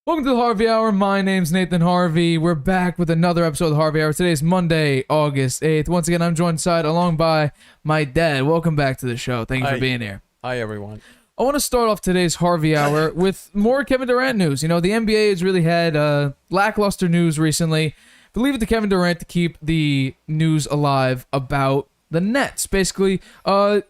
Welcome to the Harvey Hour. My name's Nathan Harvey. We're back with another episode of the Harvey Hour. Today's Monday, August 8th. Once again, I'm joined along by my dad. Welcome back to the show. Thank you for being here. Hi, everyone. I want to start off today's Harvey Hour with more Kevin Durant news. You know, the NBA has really had lackluster news recently. But leave it to Kevin Durant to keep the news alive about the Nets. Basically,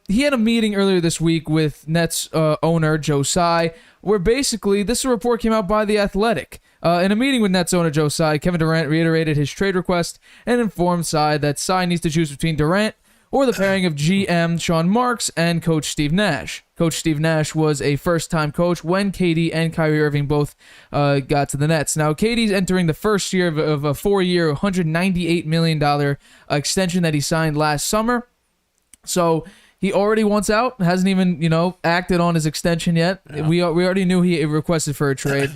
he had a meeting earlier this week with Nets owner Joe Tsai, where basically this report came out by The Athletic. In a meeting with Nets owner Joe Tsai, Kevin Durant reiterated his trade request and informed Tsai that Tsai needs to choose between Durant or the pairing of GM Sean Marks and Coach Steve Nash. Coach Steve Nash was a first-time coach when KD and Kyrie Irving both got to the Nets. Now, KD's entering the first year of a four-year, $198 million extension that he signed last summer. So he already wants out, hasn't even, acted on his extension yet. Yeah. We already knew he requested for a trade.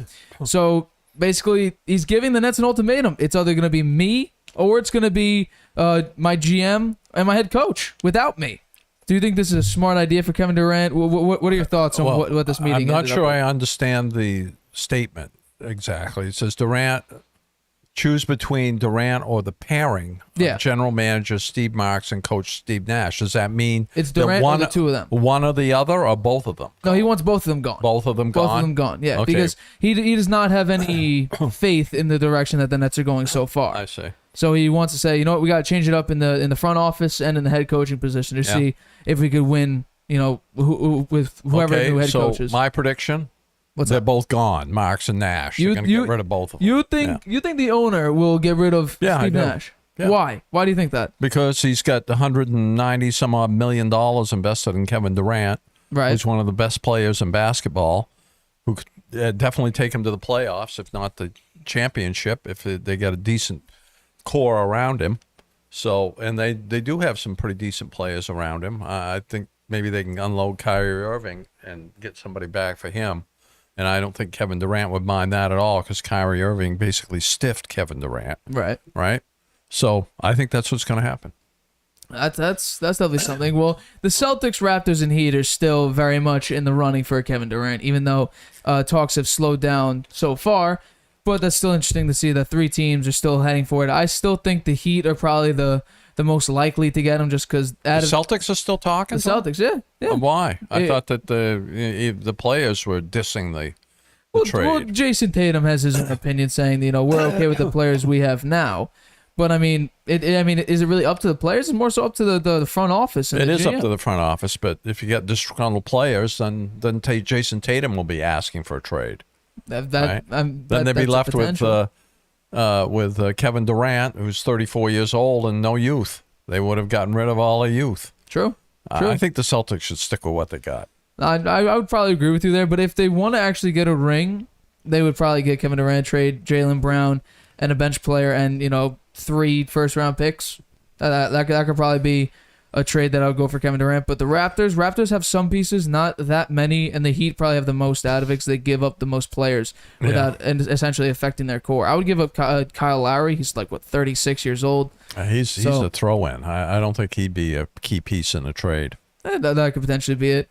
So basically, he's giving the Nets an ultimatum. It's either going to be me or it's going to be my GM and my head coach without me. Do you think this is a smart idea for Kevin Durant? What are your thoughts on what this meeting is? I'm not sure I understand the statement exactly. It says Durant, choose between Durant or the pairing of general manager Steve Marks and coach Steve Nash. Does that mean it's Durant or the two of them? One or the other or both of them? No, he wants both of them gone. Both of them gone? Both of them gone, yeah. Okay. Because he does not have any faith in the direction that the Nets are going so far. I see. So he wants to say, you know what, we got to change it up in the front office and in the head coaching position to see if we could win, with whoever the new head coach is. So my prediction, they're that? Both gone, Marks and Nash. They're going to get rid of both of them. You think the owner will get rid of Steve Nash? Yeah. Why? Why do you think that? Because he's got $190-some-odd million invested in Kevin Durant, who's one of the best players in basketball, who could definitely take him to the playoffs, if not the championship, if they get a decent core around him. So, and they do have some pretty decent players around him. I think maybe they can unload Kyrie Irving and get somebody back for him. And I don't think Kevin Durant would mind that at all, because Kyrie Irving basically stiffed Kevin Durant. Right. So I think that's what's going to happen. That's definitely something. Well, the Celtics, Raptors, and Heat are still very much in the running for Kevin Durant, even though talks have slowed down so far. But that's still interesting to see that three teams are still heading for it. I still think the Heat are probably the most likely to get him, just because the Celtics are still talking. The Celtics, yeah. Why? I thought that the players were dissing the trade. Well, Jason Tatum has his own opinion, saying we're okay with the players we have now. But I mean, is it really up to the players? It's more so up to the front office. It is up to the front office, but if you get disgruntled players, then Jason Tatum will be asking for a trade. Then they'd be left with Kevin Durant, who's 34 years old and no youth. They would have gotten rid of all the youth. True. I think the Celtics should stick with what they got. I would probably agree with you there, but if they want to actually get a ring, they would probably get Kevin Durant, trade Jaylen Brown and a bench player and 3 first-round picks. That could probably be a trade that I would go for Kevin Durant. But the Raptors have some pieces, not that many, and the Heat probably have the most out of it because they give up the most players without and essentially affecting their core. I would give up Kyle Lowry. He's 36 years old. He's a throw-in. I don't think he'd be a key piece in a trade. That could potentially be it.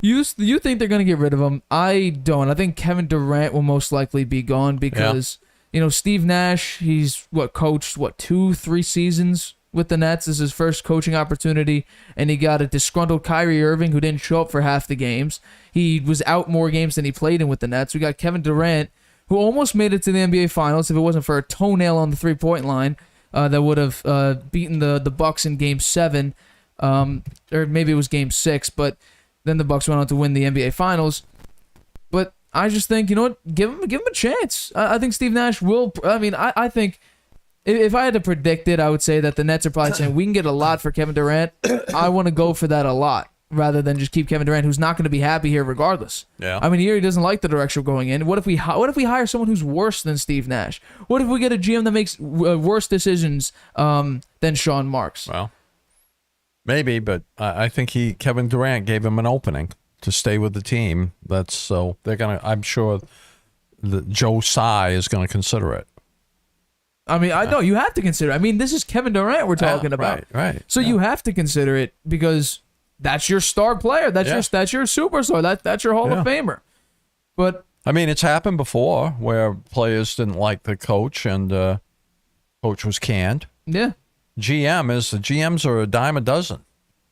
You think they're going to get rid of him? I don't. I think Kevin Durant will most likely be gone because Steve Nash, he's coached 2-3 seasons with the Nets. This is his first coaching opportunity, and he got a disgruntled Kyrie Irving who didn't show up for half the games. He was out more games than he played in with the Nets. We got Kevin Durant, who almost made it to the NBA Finals if it wasn't for a toenail on the three-point line that would have beaten the Bucks in Game 7, or maybe it was Game 6, but then the Bucks went on to win the NBA Finals. But I just think, give him a chance. I think Steve Nash will. I think if I had to predict it, I would say that the Nets are probably saying we can get a lot for Kevin Durant. I want to go for that a lot rather than just keep Kevin Durant, who's not going to be happy here regardless. Yeah. He doesn't like the direction we're going in. What if we hire someone who's worse than Steve Nash? What if we get a GM that makes worse decisions than Sean Marks? Well, maybe, but I think Kevin Durant gave him an opening to stay with the team. I'm sure that Joe Tsai is going to consider it. I know you have to consider it. This is Kevin Durant we're talking about. Right. So you have to consider it because that's your star player. That's your superstar. That's your Hall of Famer. But I mean, it's happened before where players didn't like the coach and coach was canned. Yeah. The GMs are a dime a dozen.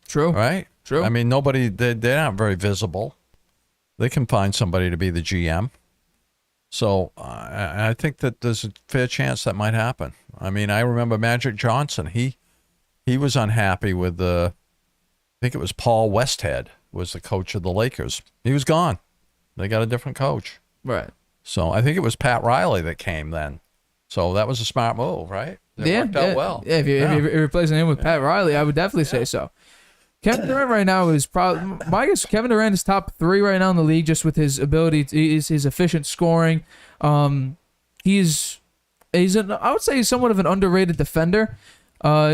True. Right? True. I mean, they're not very visible. They can find somebody to be the GM. So I think that there's a fair chance that might happen. I mean, I remember Magic Johnson. He was unhappy with I think it was Paul Westhead was the coach of the Lakers. He was gone. They got a different coach. Right. So I think it was Pat Riley that came then. So that was a smart move, right? It worked out well. Yeah, if you're replacing him with Pat Riley, I would definitely say so. Kevin Durant right now is probably, I guess Kevin Durant is top 3 right now in the league just with his ability, his efficient scoring. He's I would say he's somewhat of an underrated defender.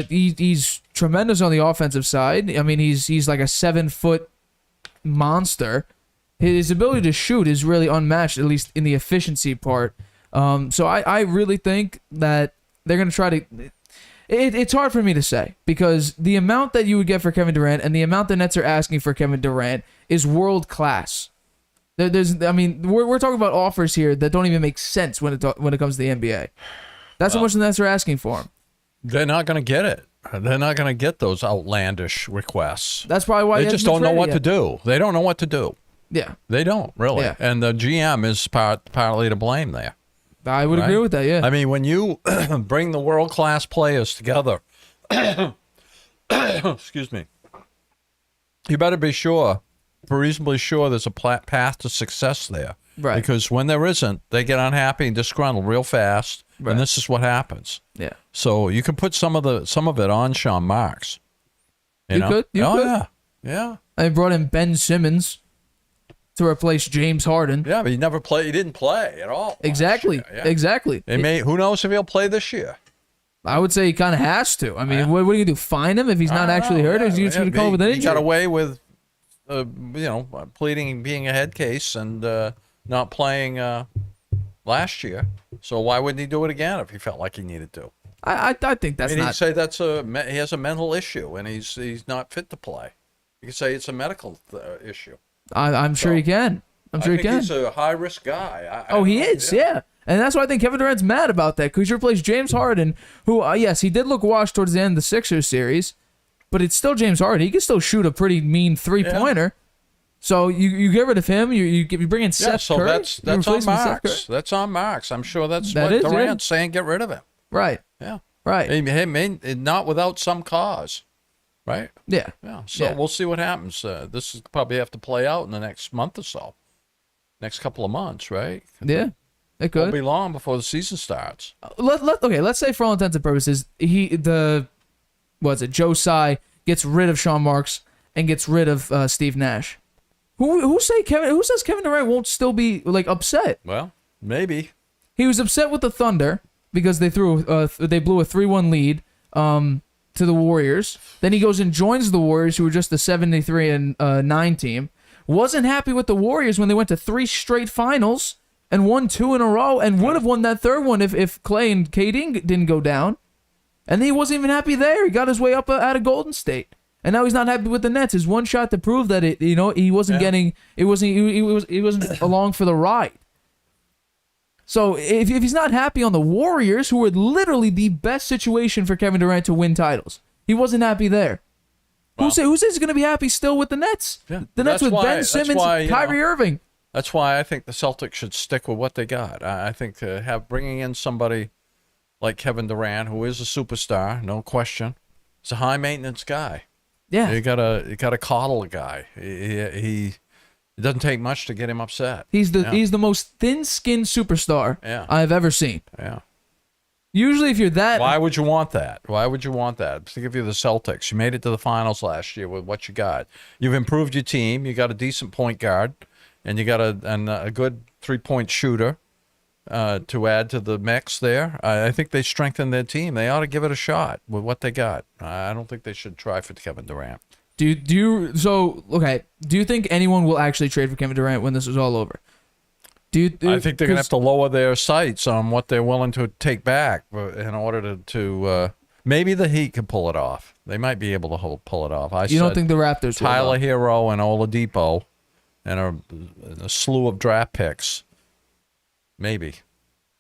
He's tremendous on the offensive side. I mean, he's like a 7-foot monster. His ability to shoot is really unmatched, at least in the efficiency part. So I really think that they're going to try to... It's hard for me to say because the amount that you would get for Kevin Durant and the amount the Nets are asking for Kevin Durant is world class. We're talking about offers here that don't even make sense when it comes to the NBA. That's how much the Nets are asking for him. They're not going to get it. They're not going to get those outlandish requests. That's probably why they just don't know what to do. They don't know what to do. Yeah, they don't really. Yeah. And the GM is partly to blame there. I would agree with that, yeah. I mean, when you bring the world-class players together, excuse me, you better be reasonably sure there's a path to success there. Right. Because when there isn't, they get unhappy and disgruntled real fast, and this is what happens. Yeah. So you can put some of it on Sean Marks. You could. Yeah. I brought in Ben Simmons to replace James Harden. Yeah, but he didn't play at all. Exactly. Exactly. Who knows if he'll play this year? I would say he kind of has to. I mean, what are you going to do? Fine him if he's not actually hurt? Or is he just going to come up with an injury? He got away with, pleading being a head case and not playing last year. So why wouldn't he do it again if he felt like he needed to? I think that's not... He'd say he has a mental issue and he's not fit to play. You could say it's a medical issue. I'm sure he can. I think he's a high-risk guy. He is, yeah. And that's why I think Kevin Durant's mad about that, because you replaced James Harden, who, yes, he did look washed towards the end of the Sixers series, but it's still James Harden. He can still shoot a pretty mean three-pointer. Yeah. So you get rid of him, you bring in Seth Curry. That's on Marks. That's on Marks. I'm sure that's what Durant's saying, get rid of him. Right. Yeah. Right. Not without some cause. Right? Yeah. So we'll see what happens. This is probably have to play out in the next month or so. Next couple of months, right? Yeah. It could. Won't be long before the season starts. Let's say for all intents and purposes, Joe Tsai gets rid of Sean Marks and gets rid of Steve Nash. Who says Kevin Durant won't still be like upset? Well, maybe. He was upset with the Thunder because they blew a 3-1 lead. To the Warriors. Then he goes and joins the Warriors, who were just a 73-9 team. Wasn't happy with the Warriors when they went to 3 straight finals and won 2 in a row, and would have won that third one if Clay and KD didn't go down. And then he wasn't even happy there. He got his way up out of Golden State, and now he's not happy with the Nets. His one shot to prove that he wasn't along for the ride. So if he's not happy on the Warriors, who were literally the best situation for Kevin Durant to win titles, he wasn't happy there. Wow. Who says he's going to be happy still with the Nets? Yeah. The Nets with Ben Simmons, Kyrie Irving. That's why I think the Celtics should stick with what they got. I think bringing in somebody like Kevin Durant, who is a superstar, no question, he's a high maintenance guy. Yeah, you gotta coddle a guy. It doesn't take much to get him upset. He's the most thin-skinned superstar I've ever seen. Yeah. Usually, if you're that, why would you want that? Think if you're the Celtics. You made it to the finals last year with what you got. You've improved your team. You got a decent point guard, and you got a good 3-point shooter to add to the mix there. I think they strengthened their team. They ought to give it a shot with what they got. I don't think they should try for Kevin Durant. Do you think anyone will actually trade for Kevin Durant when this is all over? I think they're going to have to lower their sights on what they're willing to take back in order to maybe the Heat can pull it off. They might be able to pull it off. You don't think the Raptors Tyler Hero and Oladipo and a slew of draft picks Maybe.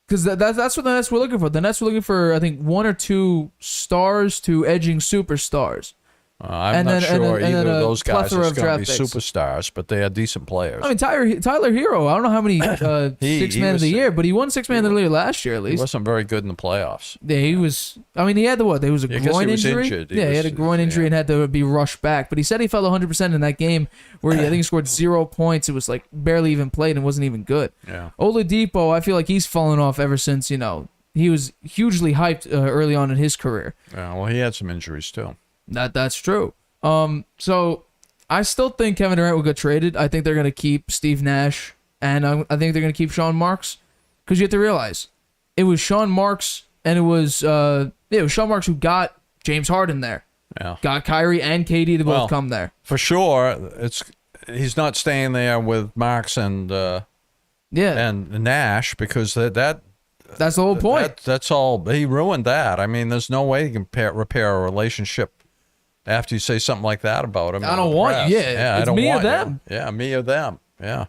Because that's what the Nets were looking for. The Nets were looking for, I think, 1 or 2 stars to edging superstars. I'm not sure either of those guys are going to be picks. superstars, but they are decent players. I mean, Tyler Hero, I don't know how many Sixth Man of the Year, but he won Sixth Man of the Year last year at least. He wasn't very good in the playoffs. Yeah, he was. I mean, he had there was a groin injury. Injured. He had a groin injury and had to be rushed back. But he said he felt 100% in that game where I think he scored 0 points. It was like barely even played and wasn't even good. Yeah. Oladipo, I feel like he's fallen off ever since, he was hugely hyped early on in his career. Yeah, well, he had some injuries too. That's true. So I still think Kevin Durant will get traded. I think they're going to keep Steve Nash, and I think they're going to keep Sean Marks, because you have to realize it was Sean Marks, and it was Sean Marks who got James Harden there. Yeah. Got Kyrie and KD to both come there. For sure, he's not staying there with Marks and Nash, because that's the whole point. That's all. He ruined that. I mean, there's no way you can repair a relationship after you say something like that about him. I don't want you. Yeah, it's me or them. Yeah, me or them. Yeah.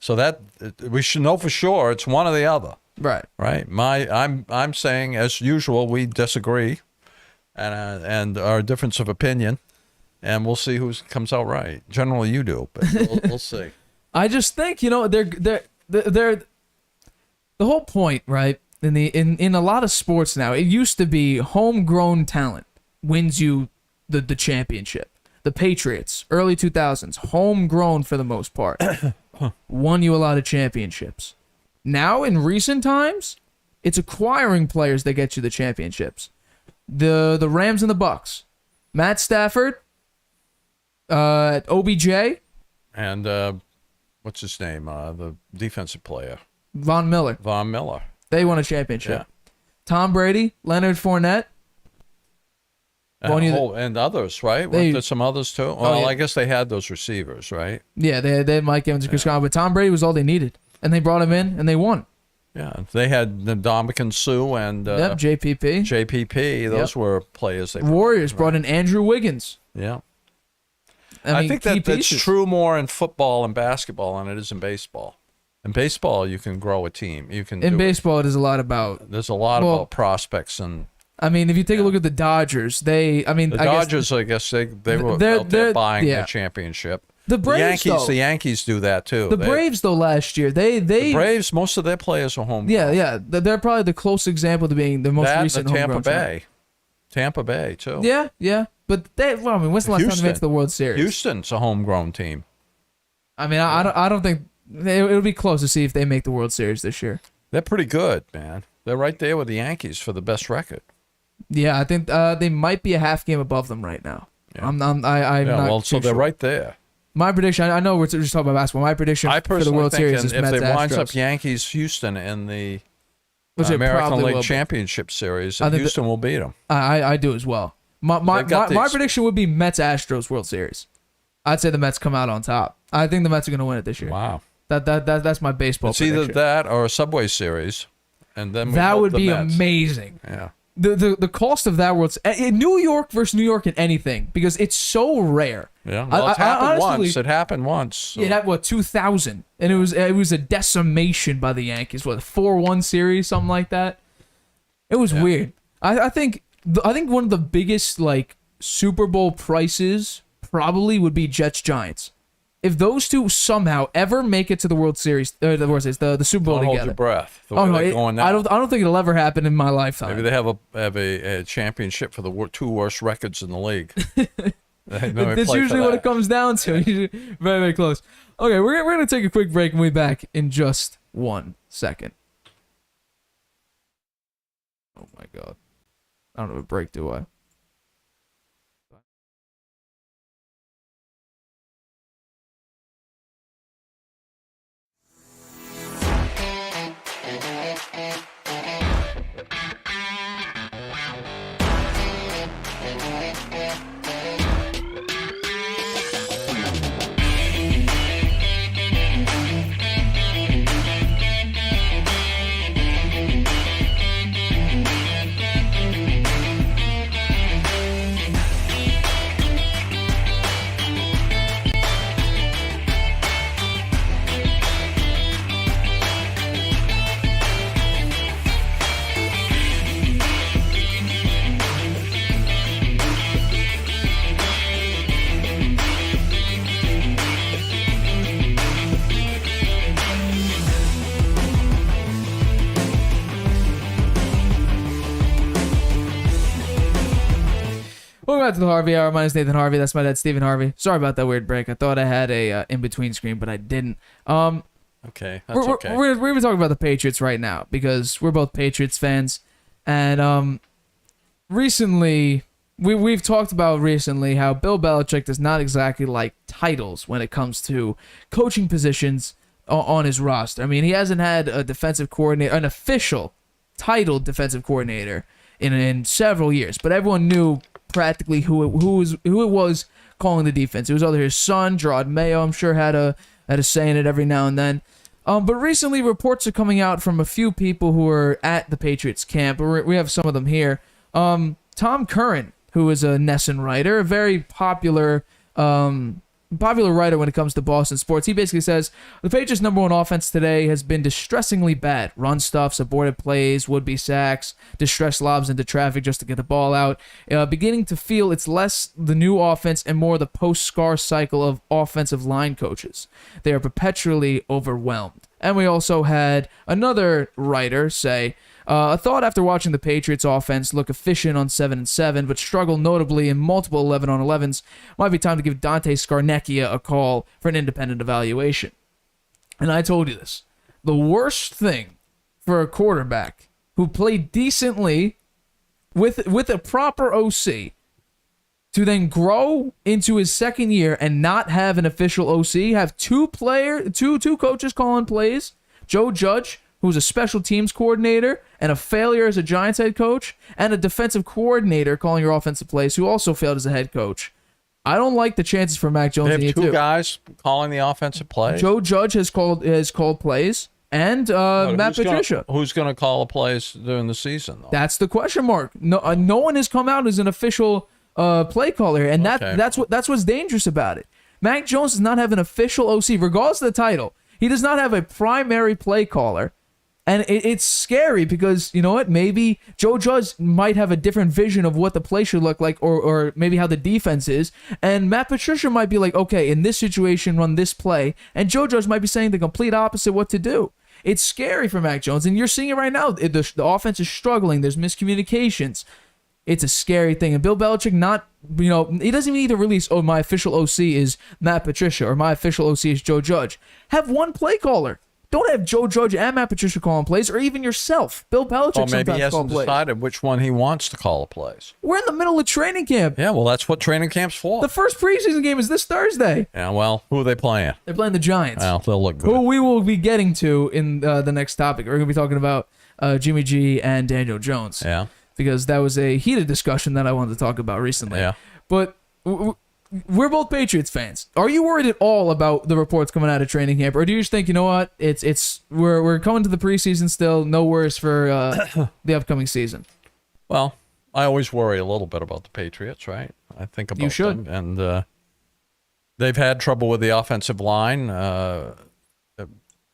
So that we should know for sure it's one or the other. Right. Right. I'm saying, as usual, we disagree, and our difference of opinion, and we'll see who comes out right. Generally, you do, but we'll see. I just think they're the whole point, right? In a lot of sports now, it used to be homegrown talent wins you the championship. The Patriots, early 2000s, homegrown for the most part, won you a lot of championships. Now, in recent times, it's acquiring players that get you the championships. The Rams and the Bucks, Matt Stafford, OBJ, and what's his name? The defensive player, Von Miller. They won a championship. Yeah. Tom Brady, Leonard Fournette. And others, right? Weren't there some others too? Well, I guess they had those receivers, right? Yeah, they had Mike Evans and Chris Conley, but Tom Brady was all they needed, and they brought him in and they won. Yeah, they had Ndamukong Suh and JPP. JPP, those were players. Warriors brought in Andrew Wiggins. Yeah, I think that's true more in football and basketball than it is in baseball. In baseball, you can grow a team. In baseball, it is a lot about. There's a lot about prospects and. I mean, if you take a look at the Dodgers, the Dodgers, I guess they were out there buying the championship. The Braves, the Yankees do that too. The Braves, though, last year the Braves, most of their players are home. Yeah, they're probably the closest example to being the most recent Tampa Bay. Tampa Bay too. Yeah, but when's the last time they made to the World Series? Houston's a homegrown team. I mean, I don't think it'll be close to see if they make the World Series this year. They're pretty good, man. They're right there with the Yankees for the best record. Yeah, I think they might be a half game above them right now. Yeah. I'm not so they're right there. My prediction, I know we're just talking about basketball. My prediction for the World Series is Mets Astros. If they winds up Yankees-Houston in the American League Championship Series, Houston will beat them. I do as well. My prediction would be Mets Astros World Series. I'd say the Mets come out on top. I think the Mets are going to win it this year. Wow. That's my baseball prediction. It's either that or a Subway Series, and then that would be amazing. Yeah. The cost of that World in New York versus New York in anything, because it's so rare. Yeah, well, it happened once. So. Yeah, 2000, and it was a decimation by the Yankees. 4-1 series, something like that. It was weird. I think one of the biggest Super Bowl prices probably would be Jets Giants. If those two somehow ever make it to the World Series, the Super Bowl together. Hold your breath. I don't think it'll ever happen in my lifetime. Maybe they have a championship for the 2 worst records in the league. That's usually what it comes down to. Very, very close. Okay, we're gonna take a quick break and we'll be back in just 1 second. Oh my god, I don't have a break, do I? Welcome back to the Harvey Hour. My name's Nathan Harvey. That's my dad, Stephen Harvey. Sorry about that weird break. I thought I had a in-between screen, but I didn't. Okay, that's okay. We're even talking about the Patriots right now because we're both Patriots fans. And recently, we've talked about recently how Bill Belichick does not exactly like titles when it comes to coaching positions on his roster. I mean, he hasn't had a defensive coordinator, an official titled defensive coordinator in several years, but everyone knew practically who it was calling the defense. It was either his son, Gerard Mayo, I'm sure had a say in it every now and then. But recently, reports are coming out from a few people who are at the Patriots camp. We have some of them here. Tom Curran, who is a Nesson writer, a very popular writer when it comes to Boston sports. He basically says the Patriots' number one offense today has been distressingly bad. Run stuffs, aborted plays, would-be sacks, distressed lobs into traffic just to get the ball out. Beginning to feel it's less the new offense and more the post-Scar cycle of offensive line coaches. They are perpetually overwhelmed. And we also had another writer say, a thought after watching the Patriots offense look efficient on 7-7, but struggle notably in multiple 11-on-11s, might be time to give Dante Scarnecchia a call for an independent evaluation. And I told you this. The worst thing for a quarterback who played decently with a proper OC to then grow into his second year and not have an official OC, have two coaches calling plays, Joe Judge, who's a special teams coordinator and a failure as a Giants head coach, and a defensive coordinator calling your offensive plays who also failed as a head coach. I don't like the chances for Mac Jones. They have two guys calling the offensive plays. Joe Judge has called plays, and Matt Patricia. Who's going to call the plays during the season, though? That's the question mark. No one has come out as an official play caller, and that's what's dangerous about it. Mac Jones does not have an official OC, regardless of the title. He does not have a primary play caller. And it's scary because, you know what, maybe Joe Judge might have a different vision of what the play should look like or maybe how the defense is. And Matt Patricia might be like, okay, in this situation, run this play. And Joe Judge might be saying the complete opposite what to do. It's scary for Mac Jones. And you're seeing it right now. The offense is struggling. There's miscommunications. It's a scary thing. And Bill Belichick he doesn't even either release, oh, my official OC is Matt Patricia or my official OC is Joe Judge. Have one play caller. Don't have Joe Judge and Matt Patricia calling plays, or even yourself. Bill Belichick sometimes maybe he hasn't plays. decided which one he wants to call the plays. We're in the middle of training camp. Yeah, well, that's what training camp's for. The first preseason game is this Thursday. Yeah, well, who are they playing? They're playing the Giants. Well, they'll look good. Who we will be getting to in the next topic. We're going to be talking about Jimmy G and Daniel Jones. Yeah. Because that was a heated discussion that I wanted to talk about recently. Yeah. But we're both Patriots fans. Are you worried at all about the reports coming out of training camp, or do you just think, you know what, we're coming to the preseason still, no worries for the upcoming season? Well, I always worry a little bit about the Patriots, right? I think about them, and they've had trouble with the offensive line,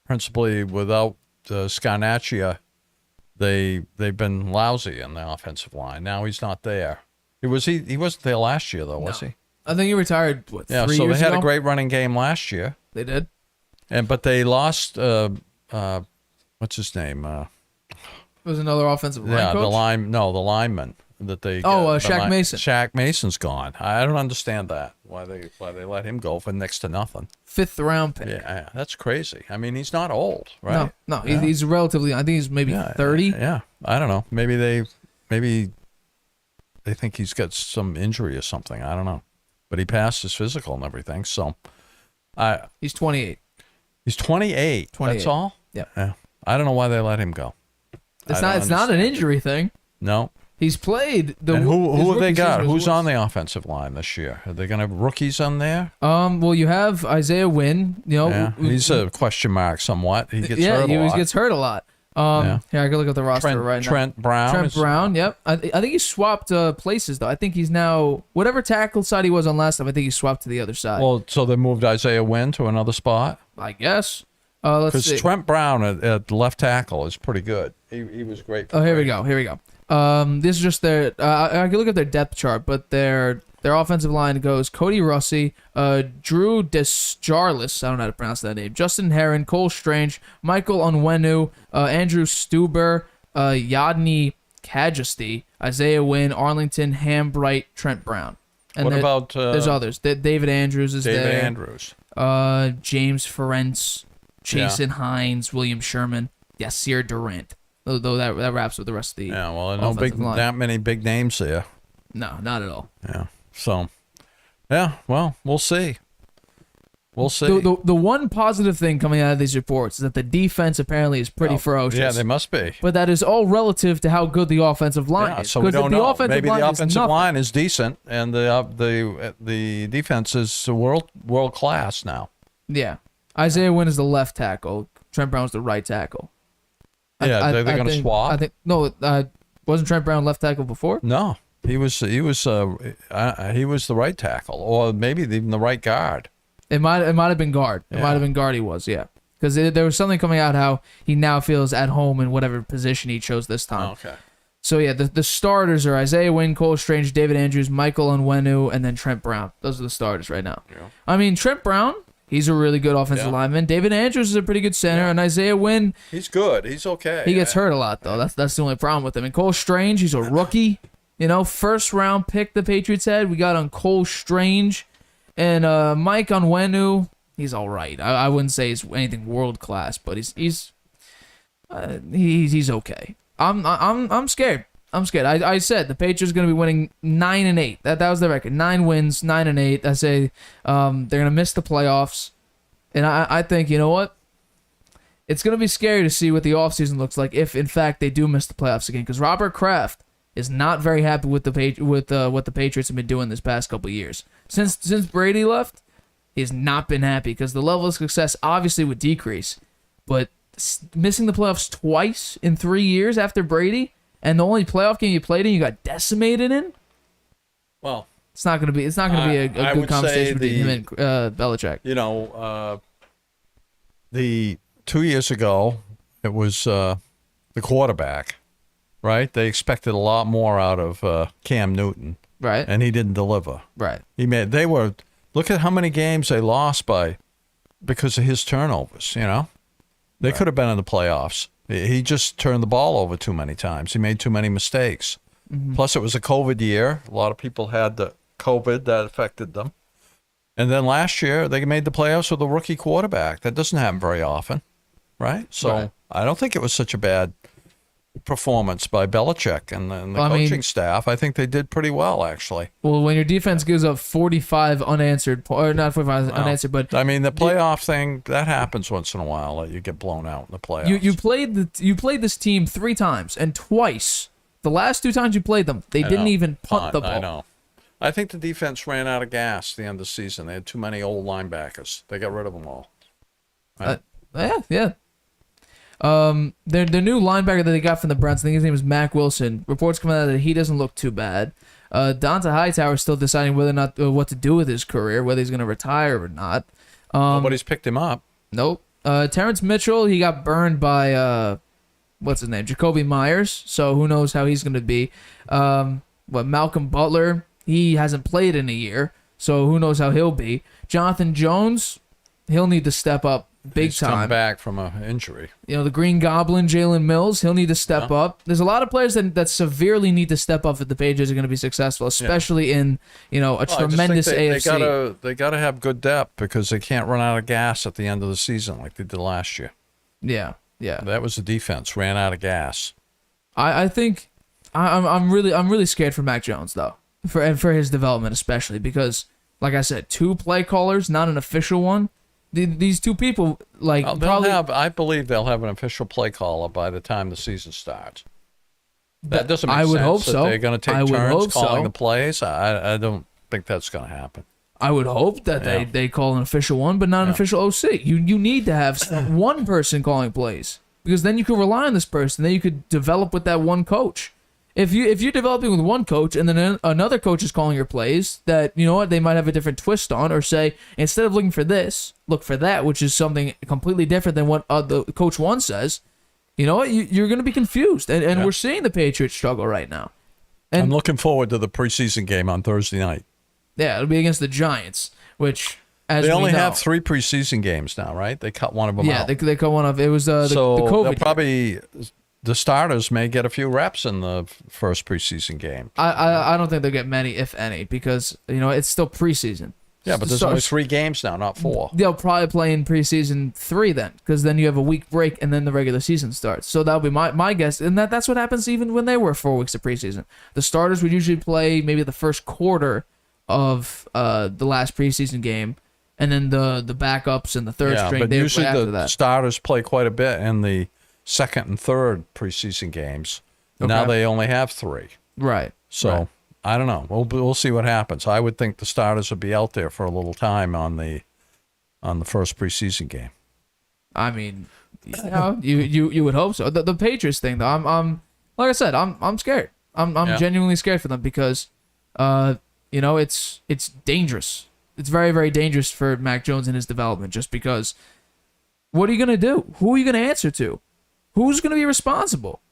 principally without Scarnecchia. They've been lousy in the offensive line. Now he's not there. He wasn't there last year though, was he? I think he retired, 3 years ago? Yeah, so they had a great running game last year. They did. But they lost, what's his name? It was another offensive line coach? The lineman that they Shaq Mason. Shaq Mason's gone. I don't understand that, why they let him go for next to nothing. 5th round pick. Yeah, that's crazy. I mean, he's not old, right? No, he's relatively, I think he's maybe 30. Yeah, I don't know. Maybe they think he's got some injury or something. I don't know. But he passed his physical and everything, so he's 28. He's 28. That's all? Yeah. I don't know why they let him go. It's not an injury thing. No. He's played and who have they got? Who's on the offensive line this year? Are they going to have rookies on there? Well, you have Isaiah Wynn. He's a question mark somewhat. He gets hurt a lot. He always gets hurt a lot. Here, I can look at the roster right now. Trent Brown. Yep. I think he swapped places, though. I think he's now, whatever tackle side he was on last time, I think he swapped to the other side. Well, so they moved Isaiah Wynn to another spot? I guess. Let's see. Because Trent Brown at left tackle is pretty good. He was great. Here we go. This is just their, I can look at their depth chart, but their offensive line goes Cody Russi, Drew Desjarlis, I don't know how to pronounce that name, Justin Herron, Cole Strange, Michael Onwenu, Andrew Stuber, Yadni Kajasti. Isaiah Wynn, Arlington, Hambright, Trent Brown. And what about... there's others. David Andrews is there. David Andrews. James Ferentz, Jason Hines, William Sherman. Yasir Durant. Though that wraps with the rest of the that many big names there. No, not at all. Yeah. So, yeah, well, we'll see. We'll see. The one positive thing coming out of these reports is that the defense apparently is pretty ferocious. Yeah, they must be. But that is all relative to how good the offensive line is. So we don't know. Maybe the offensive line is decent, and the defense is world class now. Yeah. Isaiah Wynn is the left tackle. Trent Brown's the right tackle. Yeah, they're going to swap. I think wasn't Trent Brown left tackle before? No, he was the right tackle, or maybe even the right guard. It might have been guard. It might have been guard. He was, yeah, because there was something coming out how he now feels at home in whatever position he chose this time. Oh, okay. So yeah, the starters are Isaiah Wynn, Cole Strange, David Andrews, Michael Onwenu, and then Trent Brown. Those are the starters right now. Yeah. I mean, Trent Brown. He's a really good offensive lineman. David Andrews is a pretty good center, and Isaiah Wynn. He's good. He's okay. He gets hurt a lot though. That's the only problem with him. And Cole Strange, he's a rookie. First round pick the Patriots had. We got on Cole Strange, and Mike Onwenu. He's all right. I wouldn't say he's anything world class, but he's okay. I'm scared. I'm scared. I said the Patriots are going to be winning 9-8. That was their record. 9 wins, 9-8. I say they're going to miss the playoffs. And I think, you know what? It's going to be scary to see what the offseason looks like if, in fact, they do miss the playoffs again. Because Robert Kraft is not very happy with what the Patriots have been doing this past couple of years. Since Brady left, he's not been happy because the level of success obviously would decrease. But missing the playoffs twice in 3 years after Brady... And the only playoff game you played in, you got decimated in. Well, it's not going to be a good conversation between him and Belichick. The 2 years ago, it was the quarterback, right? They expected a lot more out of Cam Newton, right? And he didn't deliver, right? Look at how many games they lost because of his turnovers. They could have been in the playoffs. He just turned the ball over too many times. He made too many mistakes. Mm-hmm. Plus, it was a COVID year. A lot of people had the COVID that affected them. And then last year, they made the playoffs with a rookie quarterback. That doesn't happen very often, right? So I don't think it was such a bad performance by Belichick and the coaching staff. I think they did pretty well, actually. Well, when your defense gives up 45 unanswered, or not 45 unanswered, but I mean the playoff thing that happens once in a while. That you get blown out in the playoffs. You played this team 3 times, and twice, the last 2 times you played them, they didn't even punt the ball. I know. I think the defense ran out of gas at the end of the season. They had too many old linebackers. They got rid of them all. Right? Yeah. Their new linebacker that they got from the Browns, I think his name is Mac Wilson. Reports come out that he doesn't look too bad. Donta Hightower is still deciding whether or not what to do with his career, whether he's going to retire or not. Nobody's picked him up. Nope. Terrence Mitchell, he got burned by what's his name, Jacoby Myers. So who knows how he's going to be. Malcolm Butler, he hasn't played in a year, so who knows how he'll be. Jonathan Jones, he'll need to step up. He's time. Come back from an injury. The Green Goblin, Jalen Mills, he'll need to step up. There's a lot of players that severely need to step up if the Patriots are going to be successful, especially in a tremendous AFC. They got to have good depth because they can't run out of gas at the end of the season like they did last year. Yeah. That was the defense, ran out of gas. I think I'm really scared for Mac Jones though, for his development especially because, like I said, 2 play callers, not an official one. These 2 people, I believe they'll have an official play caller by the time the season starts. That doesn't make sense. I would hope so. They're going to take turns calling the plays. I don't think that's going to happen. I would hope that they call an official one, but not an official OC. You need to have one person calling plays because then you can rely on this person. Then you could develop with that one coach. If you're developing with one coach and then another coach is calling your plays that, they might have a different twist on or say, instead of looking for this, look for that, which is something completely different than what the coach one says, you're going to be confused. And we're seeing the Patriots struggle right now. And I'm looking forward to the preseason game on Thursday night. Yeah, it'll be against the Giants, which... They only have 3 preseason games now, right? They cut one of them out. Yeah, they cut one off. It was the COVID. They'll probably the starters may get a few reps in the first preseason game. I don't think they'll get many, if any, because it's still preseason. Yeah, but there's only 3 games now, not 4. They'll probably play in preseason 3 then, because then you have a week break and then the regular season starts. So that'll be my guess, and that's what happens even when they were 4 weeks of preseason. The starters would usually play maybe the first quarter of the last preseason game, and then the backups and the third string. But they usually play after the that. starters play quite a bit in the second and third preseason games. Okay. Now they only have 3. Right. So. Right. I don't know. We'll see what happens. I would think the starters would be out there for a little time on the first preseason game. I mean, you would hope so. The Patriots thing though, I'm like I said, I'm scared. I'm genuinely scared for them because it's dangerous. It's very, very dangerous for Mac Jones and his development just because what are you going to do? Who are you going to answer to? Who's going to be responsible?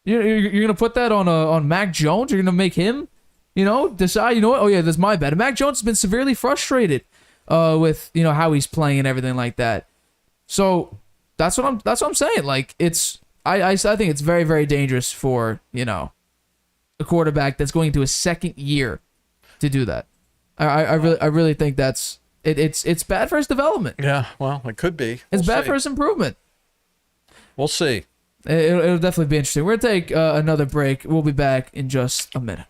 You're going to put that on Mac Jones? You're going to make him decide, what? Oh, yeah, that's my bad. And Mac Jones has been severely frustrated with, how he's playing and everything like that. So that's what I'm saying. Like, I think it's very, very dangerous for, a quarterback that's going into his second year to do that. I really think that's it's bad for his development. Yeah, well, it could be. It's bad for his improvement. We'll see. It'll definitely be interesting. We're going to take another break. We'll be back in just a minute.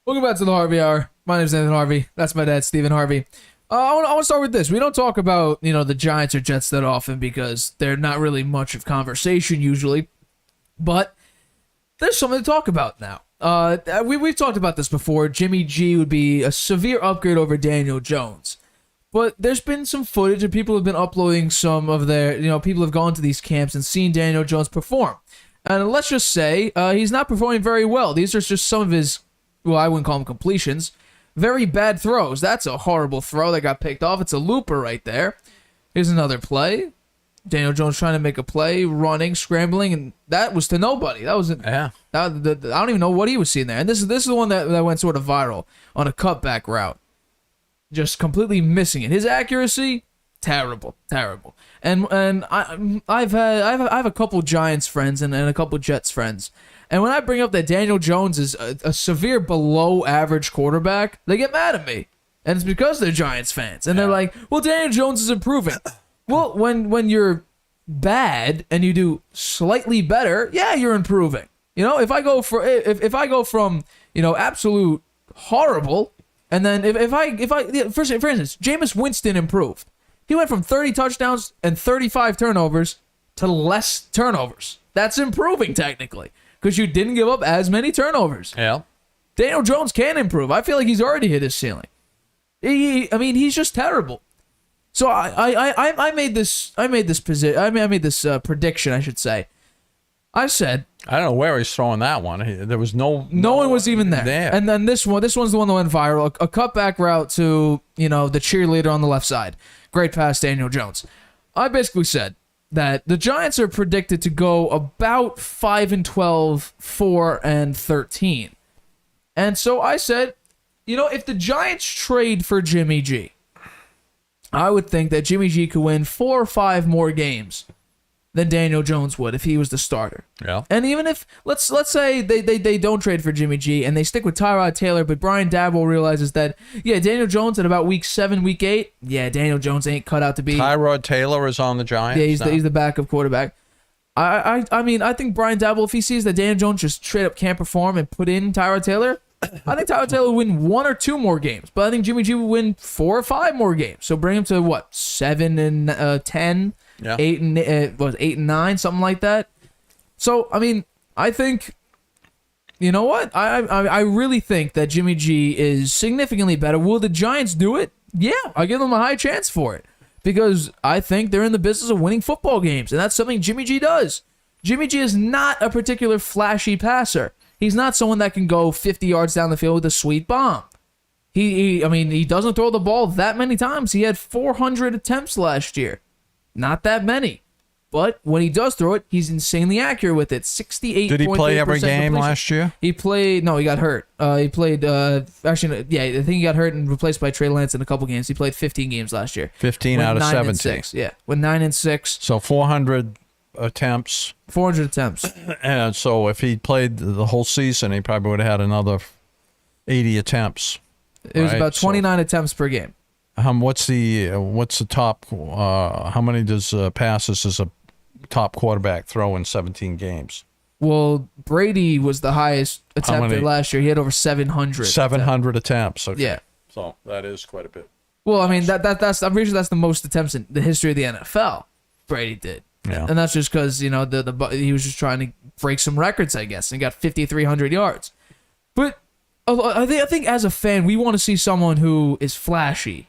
Welcome back to the Harvey Hour. My name is Nathan Harvey. That's my dad, Stephen Harvey. I want to start with this. We don't talk about, the Giants or Jets that often because they're not really much of conversation usually. But there's something to talk about now. We've talked about this before. Jimmy G would be a severe upgrade over Daniel Jones. But there's been some footage and people have been uploading some of their, people have gone to these camps and seen Daniel Jones perform. And let's just say he's not performing very well. These are just some of his, well, I wouldn't call them completions. Very bad throws. That's a horrible throw that got picked off. It's a looper right there. Here's another play. Daniel Jones trying to make a play, running, scrambling, and that was to nobody. That was I don't even know what he was seeing there. And this is the one that went sort of viral on a cutback route. Just completely missing it. His accuracy, terrible. And I have a couple Giants friends and a couple Jets friends. And when I bring up that Daniel Jones is a severe below average quarterback, they get mad at me. And it's because they're Giants fans. And they're like, well, Daniel Jones is improving. Well, when you're bad and you do slightly better, yeah, you're improving. If I go from absolute horrible, and then for instance, Jameis Winston improved. He went from 30 touchdowns and 35 turnovers to less turnovers. That's improving technically. Because you didn't give up as many turnovers. Yeah. Daniel Jones can improve. I feel like he's already hit his ceiling. He's just terrible. So I made this prediction, I should say. I said, I don't know where he's throwing that one. There was no one was even there. And then this one's the one that went viral. A cutback route to the cheerleader on the left side. Great pass, Daniel Jones. I basically said that the Giants are predicted to go about 5-12, 4-13. And so I said, if the Giants trade for Jimmy G, I would think that Jimmy G could win 4 or 5 more games than Daniel Jones would if he was the starter. Yeah. And even if let's say they don't trade for Jimmy G and they stick with Tyrod Taylor, but Brian Daboll realizes that Daniel Jones at about week 7, week 8, Daniel Jones ain't cut out to be. Tyrod Taylor is on the Giants. Yeah, he's the backup quarterback. I mean, I think Brian Daboll, if he sees that Daniel Jones just straight up can't perform and put in Tyrod Taylor, I think Tyrod Taylor would win 1 or 2 more games. But I think Jimmy G would win 4 or 5 more games. So bring him to what, 7 and 10, 8 and 9, something like that. So I mean, I think, you know what? I really think that Jimmy G is significantly better. Will the Giants do it? Yeah, I give them a high chance for it. Because I think they're in the business of winning football games, and that's something Jimmy G does. Jimmy G is not a particular flashy passer. He's not someone that can go 50 yards down the field with a sweet bomb. He doesn't throw the ball that many times. He had 400 attempts last year. Not that many. But when he does throw it, he's insanely accurate with it. 68.3%. Did he play every game last year? He played. No, he got hurt. I think he got hurt and replaced by Trey Lance in a couple games. He played 15 games last year. 15 out of 17. Yeah, with 9 and 6. So 400 attempts. 400 attempts. And so if he played the whole season, he probably would have had another 80 attempts. It was about 29 attempts per game. What's the top? How many passes does a top quarterback throw in 17 games? Well, Brady was the highest attempter last year. He had over 700. 700 attempts. Okay. Yeah. So that is quite a bit. Well, I mean that's I'm pretty sure that's the most attempts in the history of the NFL. Brady did. Yeah. And that's just because he was just trying to break some records, I guess, and got 5,300 yards. But I think as a fan, we want to see someone who is flashy.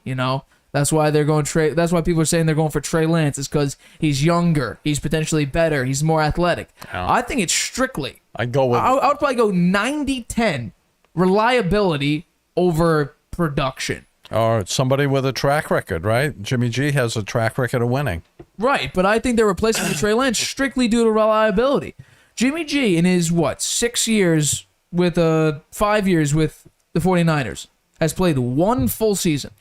That's why they're going That's why people are saying they're going for Trey Lance, is because he's younger, he's potentially better, he's more athletic. Yeah. I think it's strictly. I would probably go 90-10 reliability over production. Or somebody with a track record, right? Jimmy G has a track record of winning. Right, but I think they're replacing Trey Lance strictly due to reliability. Jimmy G, in his 6 years with 5 years with the 49ers, has played 1 full season.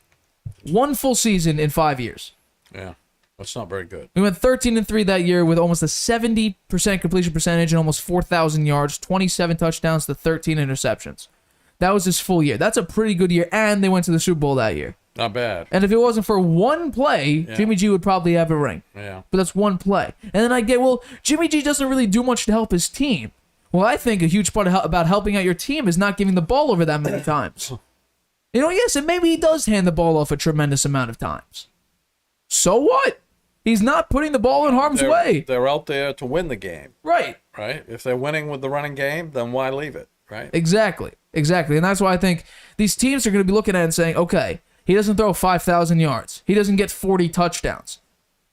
1 full season in 5 years. Yeah, that's not very good. We went 13-3 that year with almost a 70% completion percentage and almost 4,000 yards, 27 touchdowns to 13 interceptions. That was his full year. That's a pretty good year, and they went to the Super Bowl that year. Not bad. And if it wasn't for 1 play, Jimmy G would probably have a ring. Yeah. But that's 1 play. And then Jimmy G doesn't really do much to help his team. Well, I think a huge part about helping out your team is not giving the ball over that many times. Yes, and maybe he does hand the ball off a tremendous amount of times. So what? He's not putting the ball in harm's way. They're out there to win the game. Right. Right? If they're winning with the running game, then why leave it? Right? Exactly. And that's why I think these teams are going to be looking at it and saying, okay, he doesn't throw 5,000 yards. He doesn't get 40 touchdowns.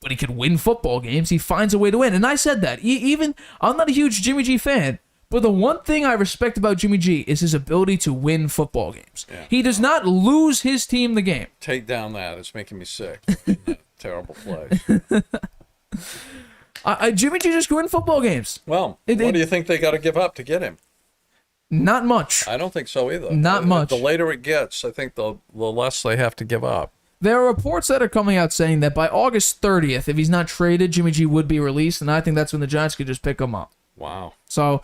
But he can win football games. He finds a way to win. And I said that. I'm not a huge Jimmy G fan, but the one thing I respect about Jimmy G is his ability to win football games. Yeah. He does not lose his team the game. Take down that. It's making me sick. Terrible play. Jimmy G just can win football games. Well, what do you think they got to give up to get him? Not much. I don't think so either. Not much. The later it gets, I think the less they have to give up. There are reports that are coming out saying that by August 30th, if he's not traded, Jimmy G would be released, and I think that's when the Giants could just pick him up. Wow. So,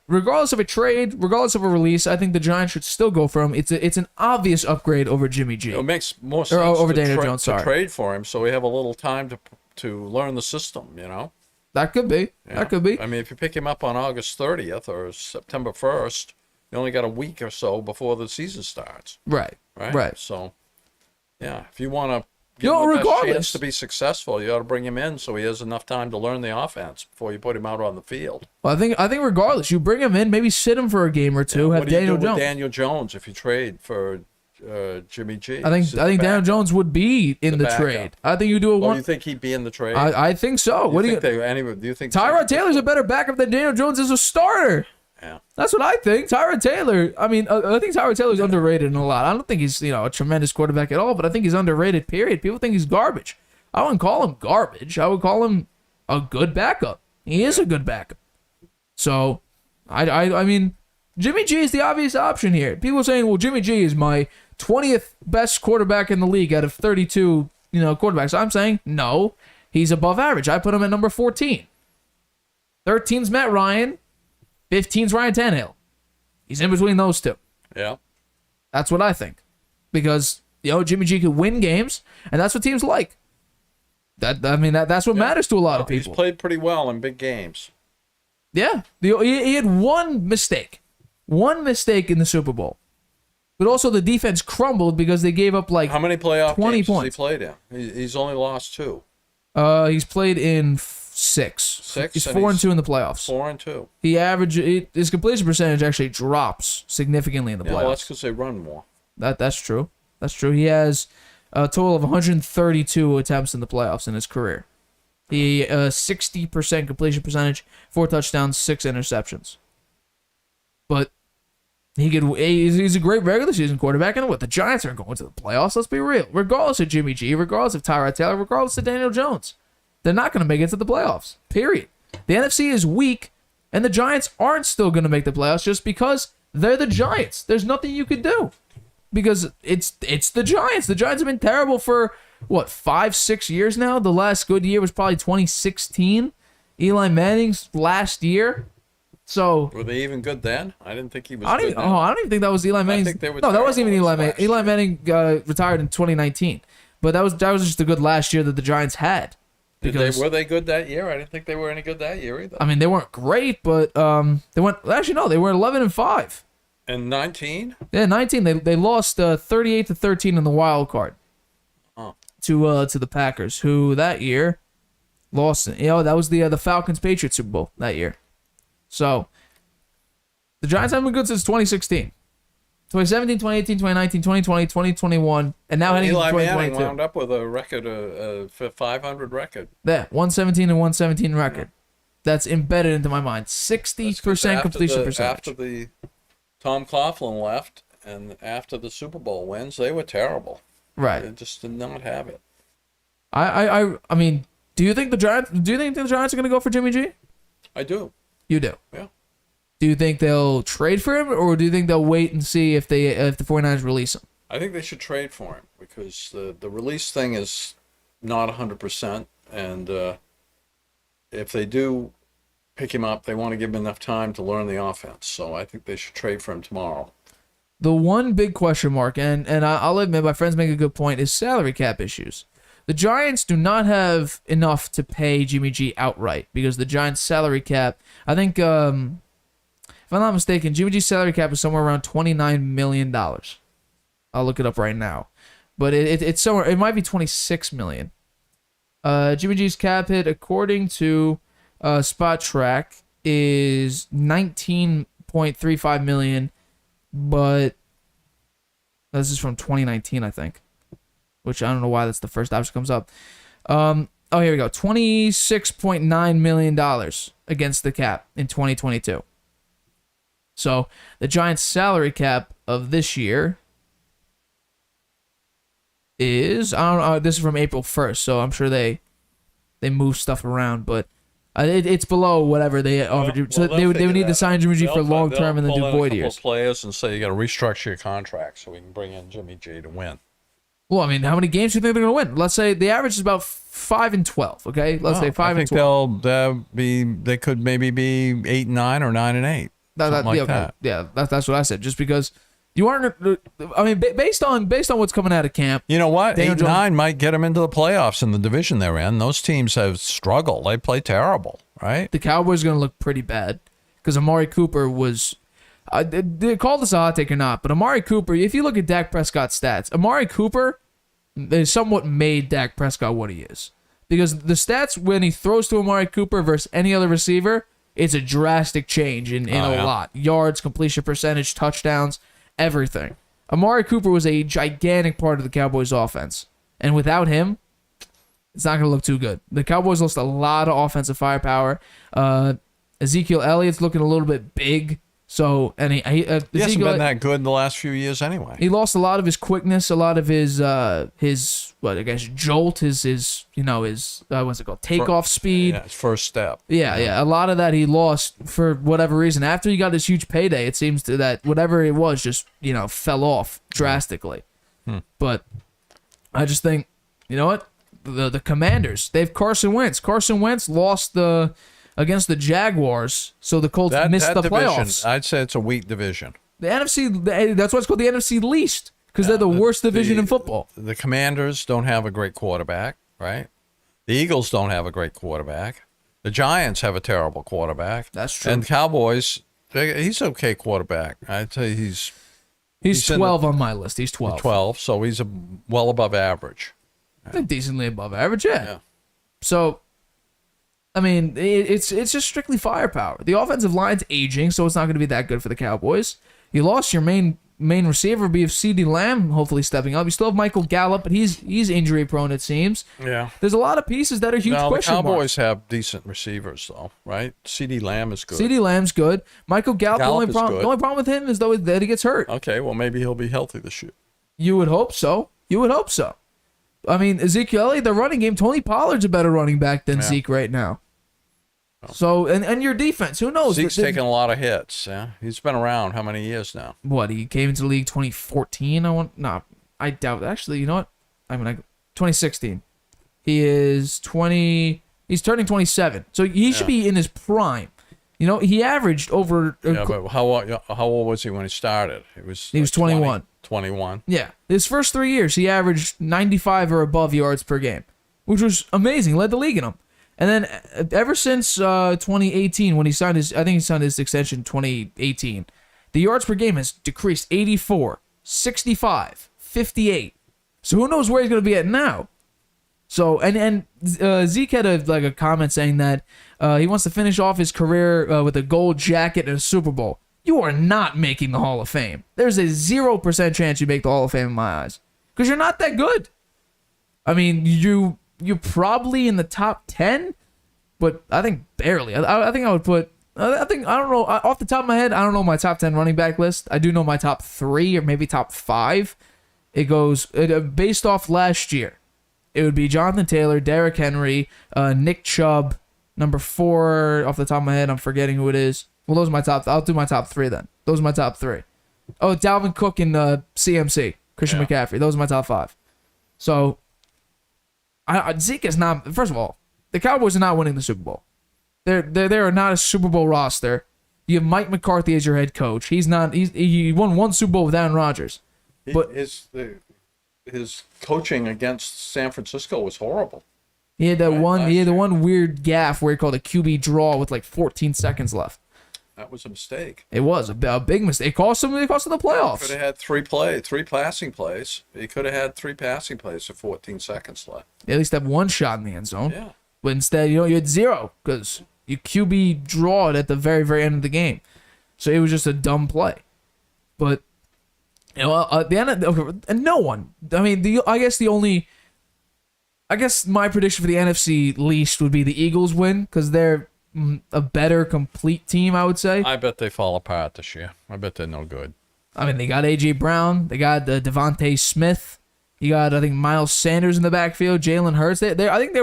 regardless of a trade, regardless of a release, I think the Giants should still go for him. It's an obvious upgrade over Jimmy G. It makes more sense over Daniel Jones, to trade for him, so we have a little time to learn the system, That could be. Yeah. That could be. I mean, if you pick him up on August 30th or September 1st, you only got a week or so before the season starts. Right. So, yeah, if you want to give him the best chance to be successful, you ought to bring him in so he has enough time to learn the offense before you put him out on the field. Well, I think regardless, you bring him in, maybe sit him for a game or two. Have Daniel Jones. What do you do with Daniel Jones if you trade for Jimmy G? I think Daniel Jones would be in the trade. I think you do one. You think he'd be in the trade? I think so. Do you think Tyrod Taylor's a better backup than Daniel Jones as a starter? Yeah. That's what I think. Tyrod Taylor, I think Tyrod Taylor's underrated in a lot. I don't think he's, a tremendous quarterback at all, but I think he's underrated, period. People think he's garbage. I wouldn't call him garbage. I would call him a good backup. He is a good backup. So, I mean, Jimmy G is the obvious option here. People are saying, well, Jimmy G is my 20th best quarterback in the league out of 32, quarterbacks. I'm saying, no, he's above average. I put him at number 14. 13's Matt Ryan. 15's Ryan Tannehill. He's in between those two. Yeah. That's what I think. Because, Jimmy G could win games, and that's what teams like. That's what matters to a lot of people. He's played pretty well in big games. Yeah. He had one mistake. One mistake in the Super Bowl. But also the defense crumbled because they gave up like how many playoff 20 games points. Has he played in? He's only lost 2. He's played in 6. 6. He's 4-2 in the playoffs. 4-2. His completion percentage actually drops significantly in the playoffs. Well, that's because they run more. That's true. That's true. He has a total of 132 attempts in the playoffs in his career. He 60% completion percentage, 4 touchdowns, 6 interceptions. But he's a great regular season quarterback, and what the Giants aren't going to the playoffs. Let's be real. Regardless of Jimmy G, regardless of Tyrod Taylor, regardless of Daniel Jones, they're not going to make it to the playoffs. Period. The NFC is weak, and the Giants aren't still going to make the playoffs just because they're the Giants. There's nothing you could do because it's the Giants. The Giants have been terrible for 5-6 years now. The last good year was probably 2016, Eli Manning's last year. So were they even good then? I didn't think he was. I don't even think that was Eli Manning. No, that wasn't even Eli Manning. Eli Manning retired in 2019, but that was just a good last year that the Giants had. Were they good that year? I didn't think they were any good that year either. I mean, they weren't great, but they went. Actually, no, they were 11-5. And 19? Yeah, 19. They lost 38-13 in the wild card to the Packers, who that year lost. That was the Falcons Patriots Super Bowl that year. So, the Giants haven't been good since 2016. 2017, 2018, 2019, 2020, 2021, and now heading into 2022. Eli Manning wound up with a record, a 500 record. Yeah, 117 and 117 record. That's embedded into my mind. 60% completion percentage. After the Tom Coughlin left and after the Super Bowl wins, they were terrible. Right. They just did not have it. I mean, do you think the Giants are going to go for Jimmy G? I do. You do? Yeah. Do you think they'll trade for him, or do you think they'll wait and see if the 49ers release him? I think they should trade for him because the release thing is not 100%, and if they do pick him up, they want to give him enough time to learn the offense. So I think they should trade for him tomorrow. The one big question mark, and I'll admit my friends make a good point, is salary cap issues. The Giants do not have enough to pay Jimmy G outright because the Giants' salary cap, I think, if I'm not mistaken, Jimmy G's salary cap is somewhere around $29 million. I'll look it up right now. But it's somewhere, it might be $26 million. Jimmy G's cap hit, according to Spot Track, is $19.35 million, but this is from 2019, I think. Which I don't know why that's the first option comes up. Here we go. $26.9 million against the cap in 2022. So the Giants' salary cap of this year is, I don't know, this is from April 1st, so I'm sure they move stuff around, but it's below whatever they offered. So they would need to sign Jimmy G for long term and then do void years. Players and say you got to restructure your contract so we can bring in Jimmy G to win. Well, I mean, how many games do you think they're going to win? Let's say the average is about 5-12. Okay, let's say 5-12. I think they could maybe be 8-9 or 9-8. That. Yeah, that's what I said. Just because you aren't. I mean, based on what's coming out of camp. You know what? 8-9 might get them into the playoffs in the division they're in. Those teams have struggled. They play terrible, right? The Cowboys are going to look pretty bad because Amari Cooper was. They call this a hot take or not, but Amari Cooper, if you look at Dak Prescott's stats, Amari Cooper has somewhat made Dak Prescott what he is. Because the stats when he throws to Amari Cooper versus any other receiver, it's a drastic change in a lot. Yards, completion percentage, touchdowns, everything. Amari Cooper was a gigantic part of the Cowboys' offense. And without him, it's not going to look too good. The Cowboys lost a lot of offensive firepower. Ezekiel Elliott's looking a little bit big. So, and he hasn't been that good in the last few years anyway. He lost a lot of his quickness, a lot of his jolt, his what's it called, takeoff speed. Yeah, his first step. Yeah, a lot of that he lost for whatever reason. After he got this huge payday, it seems that whatever it was just, fell off drastically. But I just think, you know what? The Commanders, they have Carson Wentz. Carson Wentz lost the against the Jaguars, so the Colts missed that the division, playoffs. I'd say it's a weak division. The NFC, that's why it's called the NFC least, because they're the worst division in football. The Commanders don't have a great quarterback, right? The Eagles don't have a great quarterback. The Giants have a terrible quarterback. That's true. And Cowboys, he's an okay quarterback. I'd say he's 12 on my list. He's 12. 12, so he's well above average. I think decently above average, yeah. So, I mean, it's just strictly firepower. The offensive line's aging, so it's not going to be that good for the Cowboys. You lost your main receiver, be of CeeDee Lamb, hopefully stepping up. You still have Michael Gallup, but he's injury prone, it seems. Yeah. There's a lot of pieces that are huge question marks. The Cowboys have decent receivers, though, right? CeeDee Lamb is good. CeeDee Lamb's good. Michael Gallup, the only problem with him is that he gets hurt. Okay, well, maybe he'll be healthy this year. You would hope so. I mean, Ezekiel Elliott, the running game, Tony Pollard's a better running back than Zeke right now. So, and your defense, who knows? Zeke's taking a lot of hits. Yeah, he's been around how many years now? What, he came into the league 2014? I doubt. Actually, you know what? 2016. He's turning 27. So he should be in his prime. You know, he averaged over. But how old was he when he started? He was 21. 21. Yeah, his first 3 years, he averaged 95 or above yards per game, which was amazing. Led the league in them. And then ever since 2018, when he signed his extension in 2018, the yards per game has decreased 84, 65, 58. So who knows where he's going to be at now? So and Zeke had a comment saying that he wants to finish off his career with a gold jacket and a Super Bowl. You are not making the Hall of Fame. There's a 0% chance you make the Hall of Fame in my eyes, because you're not that good. I mean, you're probably in the top 10, but I think barely. I think I would put. I don't know, off the top of my head, I don't know my top 10 running back list. I do know my top 3 or maybe top 5. It goes based off last year. It would be Jonathan Taylor, Derrick Henry, Nick Chubb, number 4 off the top of my head. I'm forgetting who it is. Well, those are my top. I'll do my top 3 then. Those are my top 3. Oh, Dalvin Cook and CMC, Christian McCaffrey. Those are my top 5. So, Zeke is not. First of all, the Cowboys are not winning the Super Bowl. They are not a Super Bowl roster. You have Mike McCarthy as your head coach. He's not. He won 1 Super Bowl with Aaron Rodgers. But his coaching against San Francisco was horrible. He had that one. He had the one weird gaffe where he called a QB draw with like 14 seconds left. That was a mistake. It was a big mistake. It cost him the playoffs. He could have had 3 passing plays. He could have had 3 passing plays with 14 seconds left. At least have 1 shot in the end zone. Yeah. But instead, you had 0 because you QB drawed at the very, very end of the game. So it was just a dumb play. But at the end of and no one. I mean, I guess my prediction for the NFC least would be the Eagles win, because they're a better complete team, I would say. I bet they fall apart this year. I bet they're no good. I mean, they got A.J. Brown. They got Devontae Smith. You got, I think, Miles Sanders in the backfield. Jalen Hurts. I think they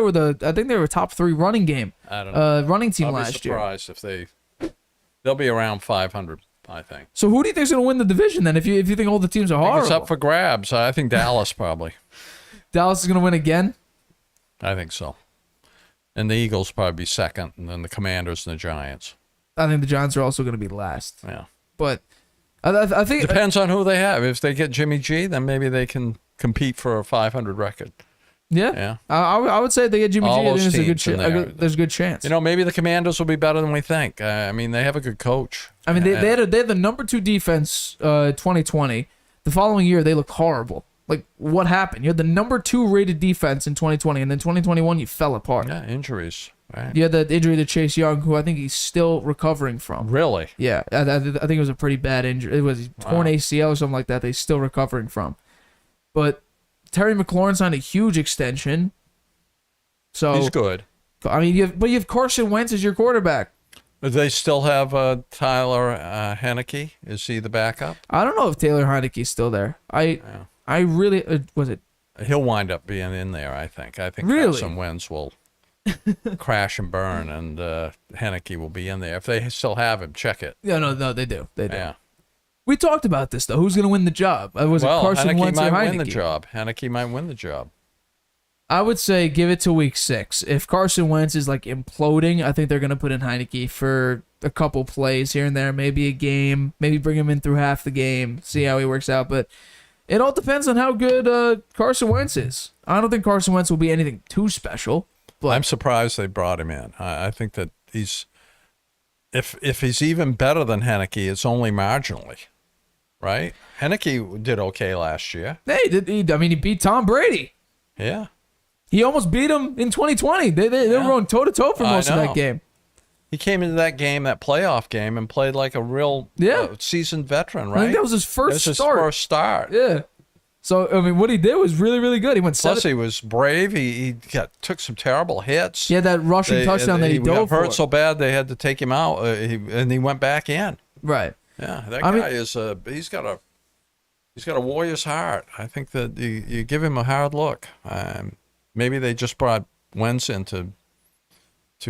were top 3 running game. I don't know. Running team last year. I'll be surprised if they'll be around 500. I think. So who do you think is going to win the division then? If you think all the teams are horrible, it's up for grabs. I think Dallas probably. Dallas is going to win again. I think so. And the Eagles probably be second, and then the Commanders and the Giants. I think the Giants are also going to be last. Yeah. But I think it depends on who they have. If they get Jimmy G, then maybe they can compete for a 500 record. Yeah. Yeah. I would say if they get Jimmy G, there's a good chance. You know, maybe the Commanders will be better than we think. I mean, they have a good coach. I mean, they had the number 2 defense 2020. The following year, they looked horrible. Like, what happened? You had the number 2 rated defense in 2020, and then 2021, you fell apart. Yeah, injuries. Right. You had the injury to Chase Young, who I think he's still recovering from. Really? Yeah, I think it was a pretty bad injury. It was torn ACL or something like that. He's still recovering from. But Terry McLaurin signed a huge extension. So he's good. I mean, you have Carson Wentz as your quarterback. Do they still have Tyler Heineke? Is he the backup? I don't know if Taylor Heineke's still there. I really was it. He'll wind up being in there. I think. Really? Carson Wentz will crash and burn, and Heineke will be in there. If they still have him, check it. Yeah, no, they do. They do. Yeah. We talked about this though. Who's going to win the job? Was it Carson Wentz or Heineke? Heineke might win the job. I would say give it to week 6. If Carson Wentz is like imploding, I think they're going to put in Heineke for a couple plays here and there, maybe a game, maybe bring him in through half the game, see how he works out. But it all depends on how good Carson Wentz is. I don't think Carson Wentz will be anything too special. But I'm surprised they brought him in. I think that he's, if he's even better than Heineke, it's only marginally, right? Heineke did okay last year. Hey, he beat Tom Brady. Yeah. He almost beat him in 2020. They were going toe-to-toe for most of that game. He came into that game, that playoff game, and played like a real seasoned veteran, right? I think that was his first start. Yeah. So, I mean, what he did was really, really good. He went Plus, he was brave. He took some terrible hits. He had that rushing touchdown that he dove for. He got hurt so bad they had to take him out, and he went back in. Right. Yeah, that guy is he's got a warrior's heart. I think that you give him a hard look. Maybe they just brought Wentz in to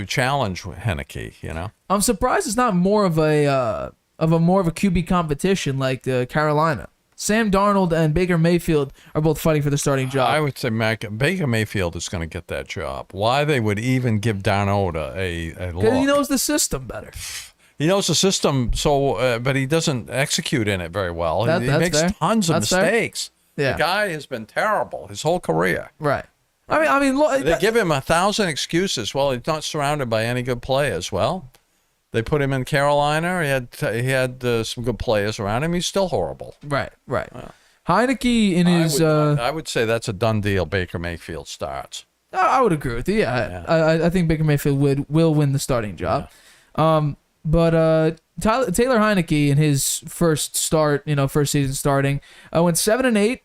challenge Heineke, you know? I'm surprised it's not more of a QB competition like Carolina. Sam Darnold and Baker Mayfield are both fighting for the starting job. I would say Baker Mayfield is going to get that job. Why they would even give Darnold a look? Because he knows the system better. He knows the system, but he doesn't execute in it very well. He makes tons of mistakes. Yeah. The guy has been terrible his whole career. Right. I mean, they give him 1,000 excuses. Well, he's not surrounded by any good players. Well, they put him in Carolina. He had some good players around him. He's still horrible. Right. Heineke in his. I would say that's a done deal. Baker Mayfield starts. I would agree with you. Yeah. I think Baker Mayfield will win the starting job. Yeah. But Taylor Heineke in his first season starting, went 7-8.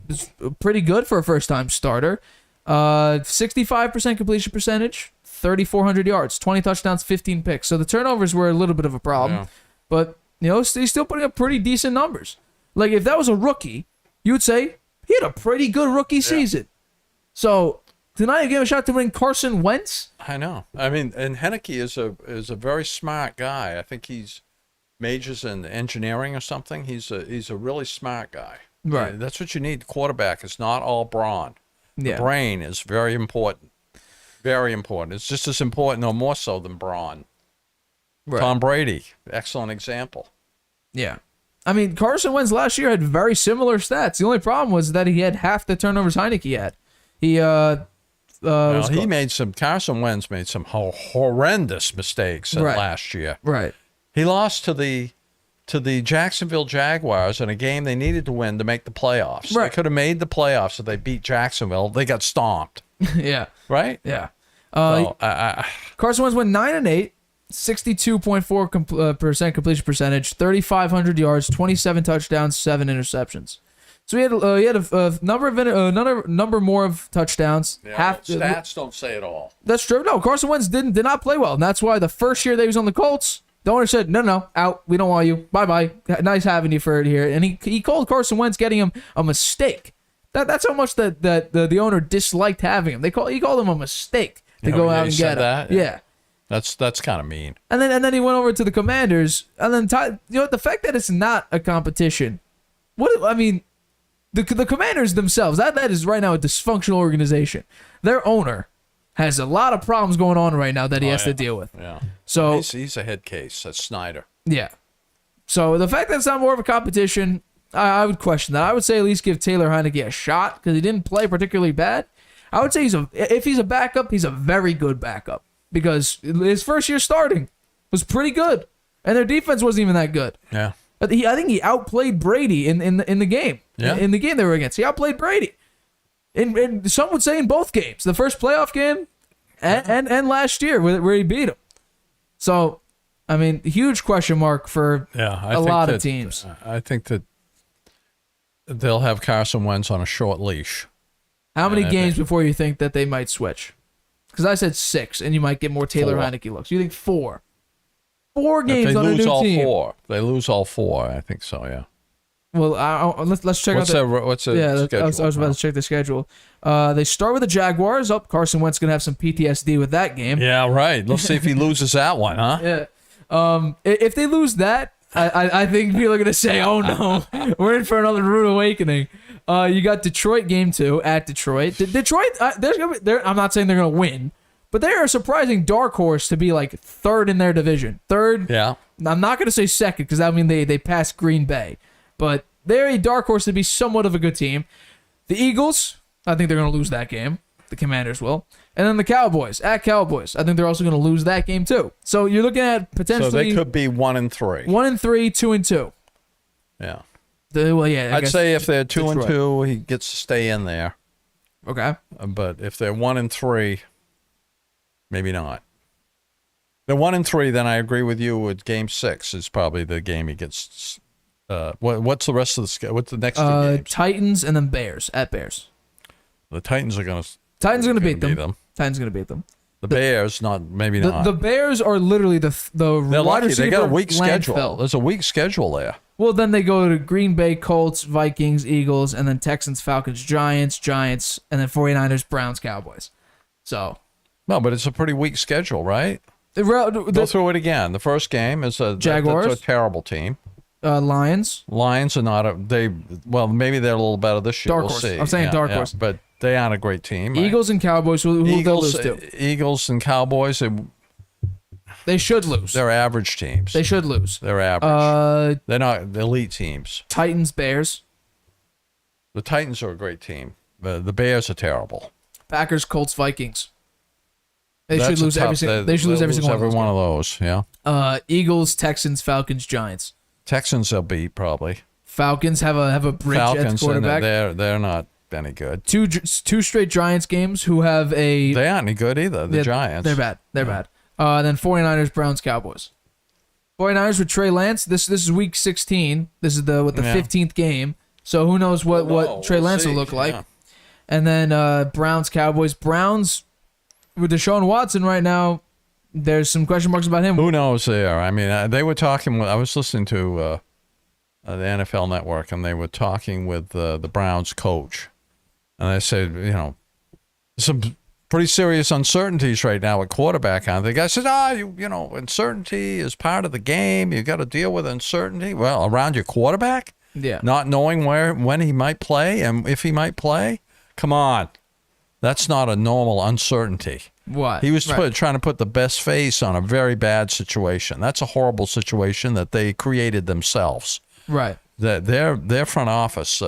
It's pretty good for a first-time starter. 65% completion percentage, 3,400 yards, 20 touchdowns, 15 picks. So the turnovers were a little bit of a problem, but he's still putting up pretty decent numbers. Like if that was a rookie, you would say he had a pretty good rookie season. So tonight you gave a shot to win Carson Wentz. I know. I mean, and Heineke is a very smart guy. I think he's majors in engineering or something. He's a really smart guy. Right. That's what you need. The quarterback is not all brawn. The brain is very important. Very important. It's just as important or more so than brawn. Right. Tom Brady, excellent example. Yeah. I mean, Carson Wentz last year had very similar stats. The only problem was that he had half the turnovers Heineke had. Carson Wentz made some horrendous mistakes last year. Right. He lost to the Jacksonville Jaguars in a game they needed to win to make the playoffs. Right. They could have made the playoffs if they beat Jacksonville. They got stomped. Yeah. Right? Yeah. Carson Wentz went 9-8, 62.4% completion percentage, 3,500 yards, 27 touchdowns, 7 interceptions. So he had a number more of touchdowns. Yeah, stats don't say it all. That's true. No, Carson Wentz did not play well, and that's why the first year that he was on the Colts, the owner said, no, out. We don't want you. Bye-bye. Nice having you for it here. And he called Carson Wentz getting him a mistake. That's how much that the owner disliked having him. He called him a mistake to go out and get him. That? Yeah. That's kind of mean. And then he went over to the Commanders. And then the fact that it's not a competition. The Commanders themselves, that is right now a dysfunctional organization. Their owner has a lot of problems going on right now that he has to deal with. Yeah. So he's a head case. That's Snyder. Yeah. So the fact that it's not more of a competition, I would question that. I would say at least give Taylor Heineke a shot because he didn't play particularly bad. I would say if he's a backup, he's a very good backup because his first year starting was pretty good, and their defense wasn't even that good. Yeah. But I think he outplayed Brady in the game. Yeah. In the game they were against, he outplayed Brady. And some would say in both games, the first playoff game and last year where he beat him. So, I mean, huge question mark for a lot of teams. I think that they'll have Carson Wentz on a short leash. How many games before you think that they might switch? Because I said 6, and you might get more Taylor Heineke looks. You think 4? 4 games on a new team. They lose all 4. I think so. Yeah. Well, let's check out what's the schedule? I was about to check the schedule. They start with the Jaguars. Carson Wentz going to have some PTSD with that game. Yeah, right. Let's see if he loses that one, huh? Yeah. If they lose that, I think people are going to say, oh, no, we're in for another rude awakening. You got Detroit game 2 at Detroit. Detroit, I'm not saying they're going to win, but they're a surprising dark horse to be like third in their division. Third. Yeah. I'm not going to say second because that would mean they passed Green Bay, but they're a dark horse to be somewhat of a good team. The Eagles, I think they're going to lose that game. The Commanders will. And then the Cowboys at Cowboys. I think they're also going to lose that game too. So you're looking at potentially. So they could be 1-3. 1-3, 2-2. Yeah. Well, yeah. I'd say if they're 2-2, he gets to stay in there. Okay. But if they're 1-3, maybe not. They're 1-3, then I agree with you. With Game 6 is probably the game he gets. What's the rest of the schedule? What's the next two games? Titans and then Bears at Bears. The Titans are going to. Titans going to beat them. Titans going to beat them. The Bears, not. The Bears are literally the They're lucky. They got a weak landfill. schedule. There's a weak schedule there. Well, then they go to Green Bay, Colts, Vikings, Eagles, and then Texans, Falcons, Giants, and then 49ers, Browns, Cowboys. So. No, but it's a pretty weak schedule, right? Go through it again. The first game is Jaguars. That's a terrible team. Lions. Lions are not maybe they're a little better this year. Dark we'll horse. see. I'm saying dark horse. But they aren't a great team. Right? Eagles and Cowboys, who they'll lose to. Eagles and Cowboys, they should lose. They're average teams. They should lose. They're average. They're not elite teams. Titans, Bears. The Titans are a great team. The Bears are terrible. Packers, Colts, Vikings. They should lose every single. They should lose every single one of those. Yeah. Eagles, Texans, Falcons, Giants. Texans they'll beat probably. Falcons have a bridge at quarterback. They're not any good. Two straight Giants games who have a. They aren't any good either. The Giants. They're bad. They're bad. Then 49ers, Browns, Cowboys. 49ers with Trey Lance. This is week 16. This is the 15th game. So who knows what Trey Lance will look like. Yeah. And then Browns, Cowboys. Browns with Deshaun Watson right now. There's some question marks about him. Who knows there? I mean, they were talking. I was listening to the NFL Network, and they were talking with the Browns coach, and they said, some pretty serious uncertainties right now at quarterback. And the guy said, uncertainty is part of the game. You got to deal with uncertainty. Well, around your quarterback, not knowing when he might play and if he might play. Come on, that's not a normal uncertainty. What? He was trying to put the best face on a very bad situation. That's a horrible situation that they created themselves. Right. Their front office.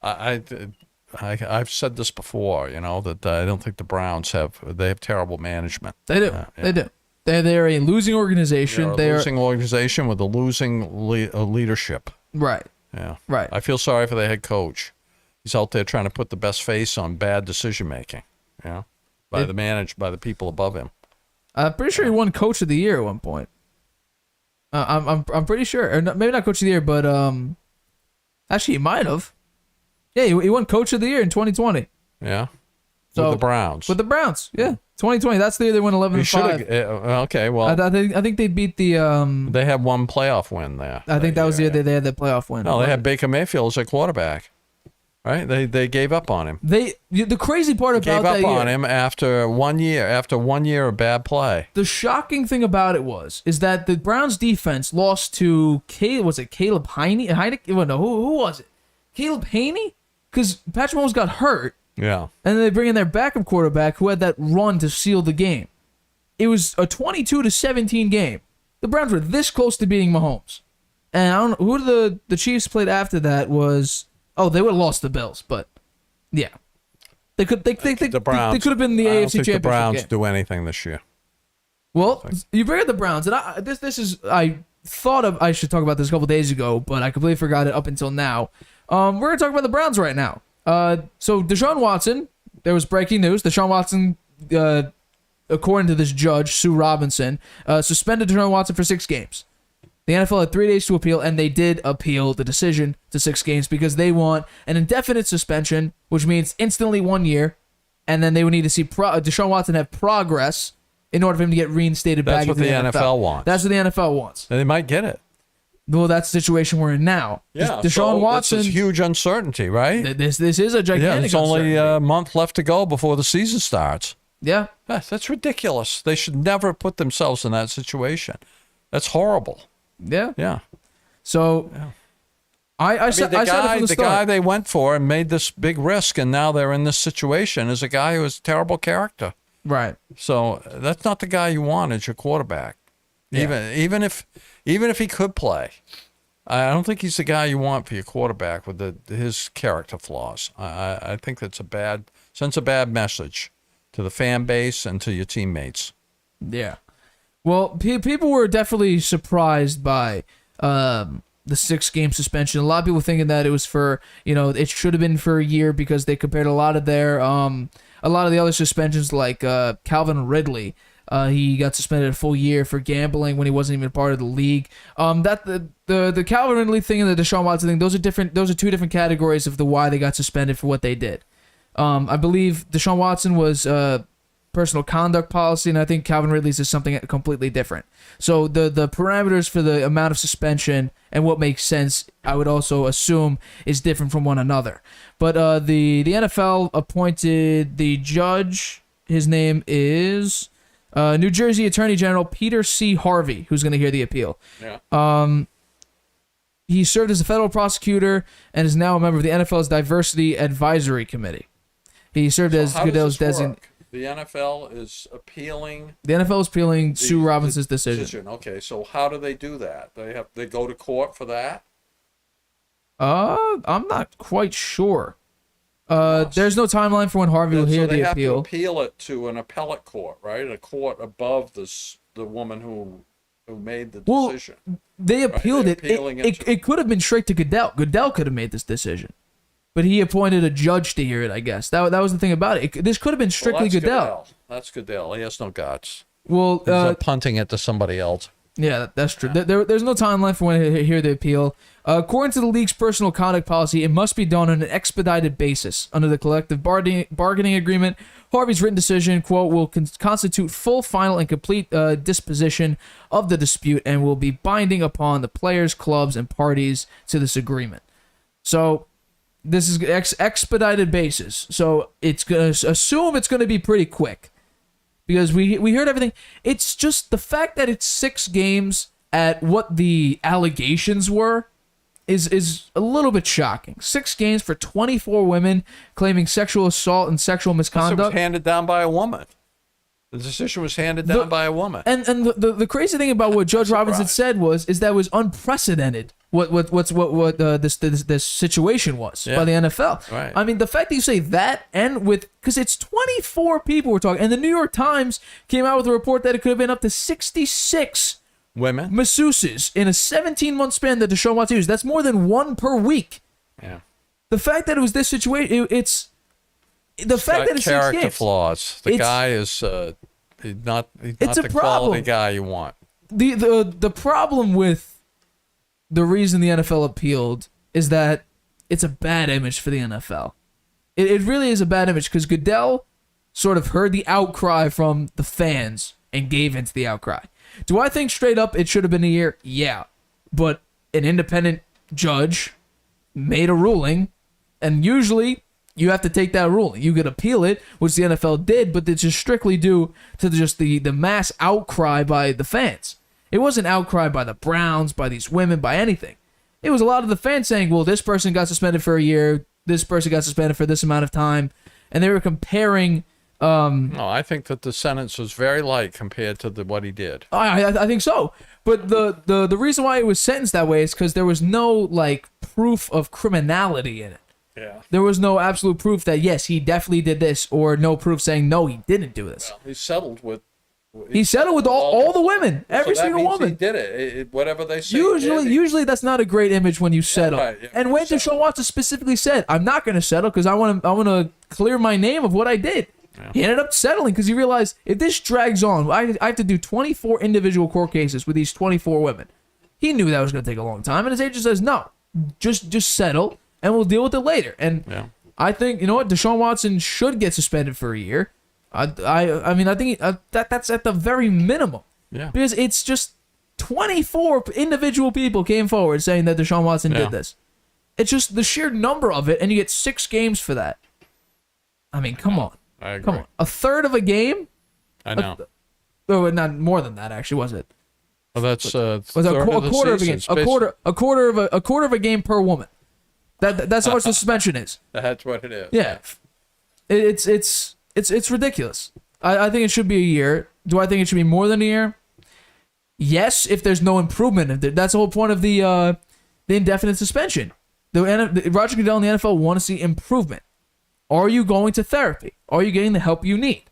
I've said this before. That I don't think the Browns have terrible management. They do. They do. They're a losing organization. They're a losing organization with a losing leadership. Right. Yeah. Right. I feel sorry for the head coach. He's out there trying to put the best face on bad decision making. By the people above him. I'm pretty sure he won Coach of the Year at one point. I'm pretty sure, or maybe not Coach of the Year, but actually he might have. Yeah, he won Coach of the Year in 2020. Yeah, so, with the Browns. With the Browns, yeah, 2020. That's the year they went 11-5. Okay, well, I think they beat the. They had one playoff win there. I think that was the year they had the playoff win. No, they had Baker Mayfield as their quarterback. Right, they gave up on him. The crazy part about that gave up on him after 1 year. After 1 year of bad play. The shocking thing about it is that the Browns defense lost to Caleb Heineke? No, who was it? Caleb Haney? Because Patrick Mahomes got hurt. Yeah. And then they bring in their backup quarterback who had that run to seal the game. It was a 22-17 game. The Browns were this close to beating Mahomes. And I don't know who the Chiefs played after that was. Oh, they would have lost the Bills, but yeah, they could have been the AFC Championship game. I don't think the Browns do anything this year. Well, you bring up the Browns, and I thought I should talk about this a couple days ago, but I completely forgot it up until now. We're gonna talk about the Browns right now. So Deshaun Watson, there was breaking news. Deshaun Watson, according to this judge Sue Robinson, suspended Deshaun Watson for 6 games. The NFL had 3 days to appeal, and they did appeal the decision to 6 games because they want an indefinite suspension, which means instantly 1 year, and then they would need to see Deshaun Watson have progress in order for him to get reinstated back into the NFL. That's what the NFL wants. That's what the NFL wants. And they might get it. Well, that's the situation we're in now. Yeah, Deshaun Watson. This is huge uncertainty, right? This is a gigantic uncertainty. It's only a month left to go before the season starts. Yeah. That's ridiculous. They should never put themselves in that situation. That's horrible. Yeah. Yeah. So, I said it from the start. The guy they went for and made this big risk, and now they're in this situation, is a guy who has terrible character. Right. So that's not the guy you want as your quarterback. Yeah. Even if he could play, I don't think he's the guy you want for your quarterback with his character flaws. I think that's sends a bad message to the fan base and to your teammates. Yeah. Well, people were definitely surprised by the 6-game suspension. A lot of people thinking that it was for, it should have been for a year because they compared a lot of the other suspensions, like Calvin Ridley. He got suspended a full year for gambling when he wasn't even part of the league. The Calvin Ridley thing and the Deshaun Watson thing, those are two different categories of the why they got suspended for what they did. I believe Deshaun Watson was personal conduct policy, and I think Calvin Ridley's is something completely different. So the parameters for the amount of suspension and what makes sense, I would also assume, is different from one another. But the NFL appointed the judge. His name is New Jersey Attorney General Peter C. Harvey, who's going to hear the appeal. Yeah. He served as a federal prosecutor and is now a member of the NFL's Diversity Advisory Committee. He served as Goodell's designated. The NFL is appealing. The NFL is appealing Sue Robinson's decision. Okay, so how do they do that? They go to court for that? I'm not quite sure. There's no timeline for when Harvey will hear the appeal. They have to appeal it to an appellate court, right? A court above the woman who made the decision. Well, they appealed it. It could have been straight to Goodell. Goodell could have made this decision. But he appointed a judge to hear it, I guess. That was the thing about it. This could have been strictly Goodell. That's Goodell. He has no guts. Well, he's punting it to somebody else. Yeah, that's true. There's no timeline for when he hear the appeal. According to the league's personal conduct policy, it must be done on an expedited basis. Under the collective bargaining agreement, Harvey's written decision, quote, will constitute full, final, and complete disposition of the dispute and will be binding upon the players, clubs, and parties to this agreement. So this is expedited basis. So it's going to assume it's going to be pretty quick. Because we heard everything. It's just the fact that it's 6 games at what the allegations were is a little bit shocking. 6 games for 24 women claiming sexual assault and sexual misconduct. It was handed down by a woman. The decision was handed down by a woman. And the crazy thing about what Judge Robinson said is that it was unprecedented. This situation was by the NFL. Right. I mean, the fact that you say that and because it's 24 people we're talking, and the New York Times came out with a report that it could have been up to 66 women masseuses in a 17-month span that Deshaun Watson used. That's more than 1 per week. Yeah. The fact that it was this situation, it's the fact that it's character flaws. The guy is he's not the quality guy you want. The problem with the reason the NFL appealed is that it's a bad image for the NFL. It really is a bad image because Goodell sort of heard the outcry from the fans and gave into the outcry. Do I think straight up it should have been a year? Yeah. But an independent judge made a ruling, and usually you have to take that ruling. You could appeal it, which the NFL did, but it's just strictly due to just the mass outcry by the fans. It wasn't outcry by the Browns, by these women, by anything. It was a lot of the fans saying, well, this person got suspended for a year, this person got suspended for this amount of time, and they were comparing. No, I think that the sentence was very light compared to what he did. I think so. But the reason why it was sentenced that way is because there was no proof of criminality in it. Yeah. There was no absolute proof that, yes, he definitely did this, or no proof saying, no, he didn't do this. Well, he settled with all the women, every single woman. He did it. Whatever they say. Usually that's not a great image when you settle. Yeah, right, yeah, and when Deshaun Watson specifically said, "I'm not going to settle because I want to clear my name of what I did." Yeah. He ended up settling because he realized if this drags on, I have to do 24 individual court cases with these 24 women. He knew that was going to take a long time, and his agent says, "No, just settle, and we'll deal with it later." And I think Deshaun Watson should get suspended for a year. I think that's at the very minimum. Yeah. Because it's just 24 individual people came forward saying that Deshaun Watson did this. It's just the sheer number of it, and you get 6 games for that. I mean, come on. I agree. Come on. A third of a game? I know. Not more than that, actually, was it? Well, that's a quarter of a game. A quarter of a game per woman. That's how much the suspension is. That's what it is. Yeah, it's ridiculous. I think it should be a year. Do I think it should be more than a year? Yes, if there's no improvement. That's the whole point of the indefinite suspension. Roger Goodell and the NFL want to see improvement. Are you going to therapy? Are you getting the help you need?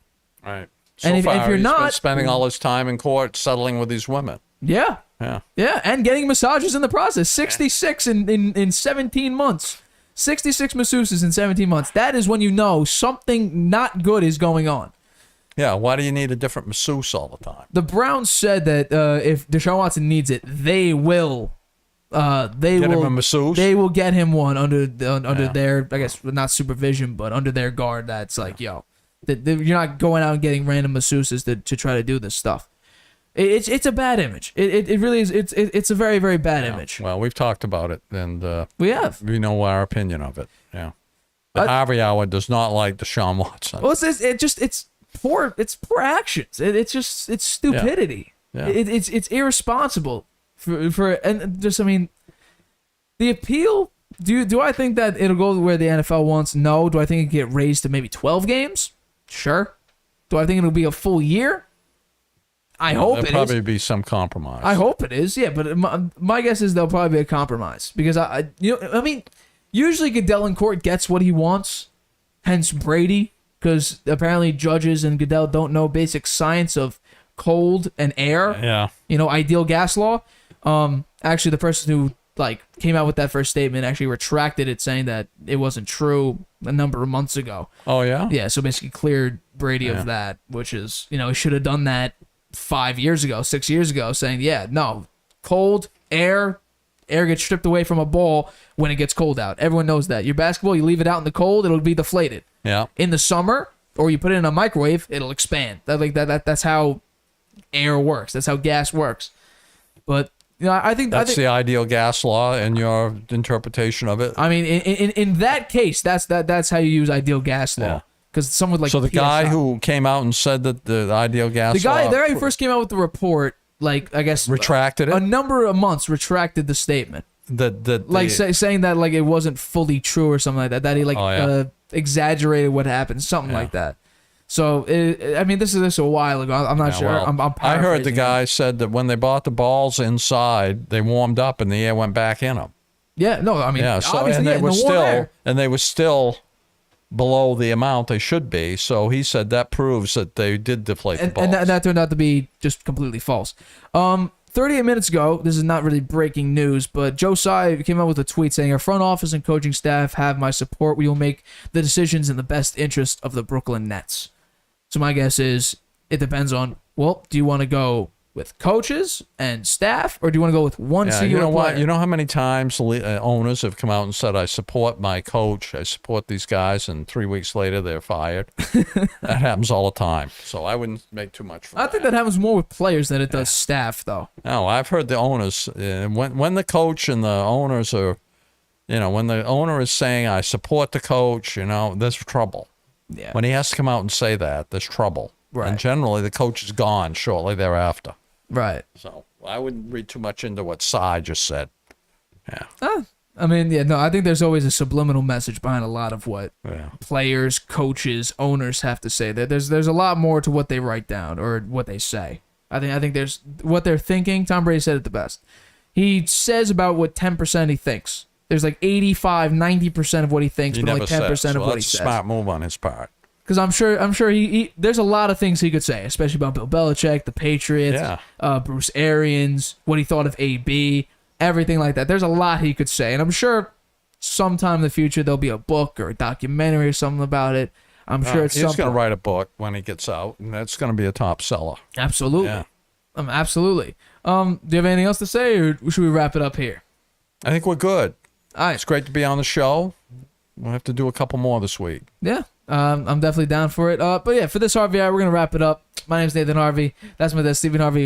Right. And if you're he's not, been spending all his time in court settling with these women. Yeah, and getting massages in the process. 66 in 17 months. 66 masseuses in 17 months. That is when you know something not good is going on. Yeah, why do you need a different masseuse all the time? The Browns said that if Deshaun Watson needs it, they will. Get him a masseuse? They will get him one under their, I guess, not supervision, but under their guard. That's like, you're not going out and getting random masseuses to try to do this stuff. It's a bad image. It really is. It's a very, very bad image. Well, we've talked about it, and we have. We know our opinion of it. Yeah. The Harvey Hour does not like Deshaun Watson. Well, it's poor. It's poor actions. It's stupidity. Yeah. It's irresponsible. And just, I mean, the appeal. Do I think that it'll go where the NFL wants? No. Do I think it get raised to maybe 12 games? Sure. Do I think it'll be a full year? I hope it is. There'll probably be some compromise. I hope it is. Yeah, but my guess is there'll probably be a compromise because usually Goodell in court gets what he wants. Hence Brady, because apparently judges and Goodell don't know basic science of cold and air. Yeah. Ideal gas law. Actually, the person who came out with that first statement actually retracted it, saying that it wasn't true a number of months ago. Oh yeah. Yeah. So basically cleared Brady of that, which is he should have done that 5 years ago, 6 years ago, saying no, cold air gets stripped away from a ball when it gets cold out. Everyone knows that. Your basketball, you leave it out in the cold, it'll be deflated. Yeah. In the summer, or you put it in a microwave, it'll expand. That's how air works. That's how gas works. But I think that's the ideal gas law in your interpretation of it. I mean, in that case, that's how you use ideal gas law. Yeah. Because someone like the guy who came out and said that the ideal gas the guy who first came out with the report, I guess retracted it. A number of months retracted the statement. Saying that it wasn't fully true or something like that. That he exaggerated what happened, something like that. So this is a while ago. I'm not sure. Well, I heard the guy said that when they bought the balls inside, they warmed up and the air went back in them. Yeah, no, I mean, and they were still below the amount they should be. So he said that proves that they did deflate the balls. And that turned out to be just completely false. 38 minutes ago, this is not really breaking news, but Joe Tsai came out with a tweet saying, "Our front office and coaching staff have my support. We will make the decisions in the best interest of the Brooklyn Nets." So my guess is it depends on, do you want to go with coaches and staff, or do you want to go with one singular player? What? You know how many times owners have come out and said, "I support my coach, I support these guys," and 3 weeks later they're fired? That happens all the time. So I wouldn't make too much from I think that happens more with players than it does staff, though. No, I've heard the owners, when the coach and the owners are, when the owner is saying, "I support the coach," there's trouble. Yeah. When he has to come out and say that, there's trouble. Right. And generally the coach is gone shortly thereafter. Right. So I wouldn't read too much into what Tsai just said. Yeah. I think there's always a subliminal message behind a lot of what players, coaches, owners have to say. There's a lot more to what they write down or what they say. I think there's what they're thinking. Tom Brady said it the best. He says about what 10% he thinks. There's 85, 90% of what he thinks, but only 10% of what he says. That's a smart move on his part. Because I'm sure he there's a lot of things he could say, especially about Bill Belichick, the Patriots, Bruce Arians, what he thought of AB, everything like that. There's a lot he could say, and I'm sure sometime in the future there'll be a book or a documentary or something about it. I'm sure it's something. He's going to write a book when he gets out, and that's going to be a top seller. Absolutely. Yeah. Absolutely. Do you have anything else to say, or should we wrap it up here? I think we're good. All right. It's great to be on the show. We'll have to do a couple more this week. Yeah. I'm definitely down for it. But yeah, for this Harvey Hour, we're going to wrap it up. My name's Nathan Harvey. That's my dad, Stephen Harvey.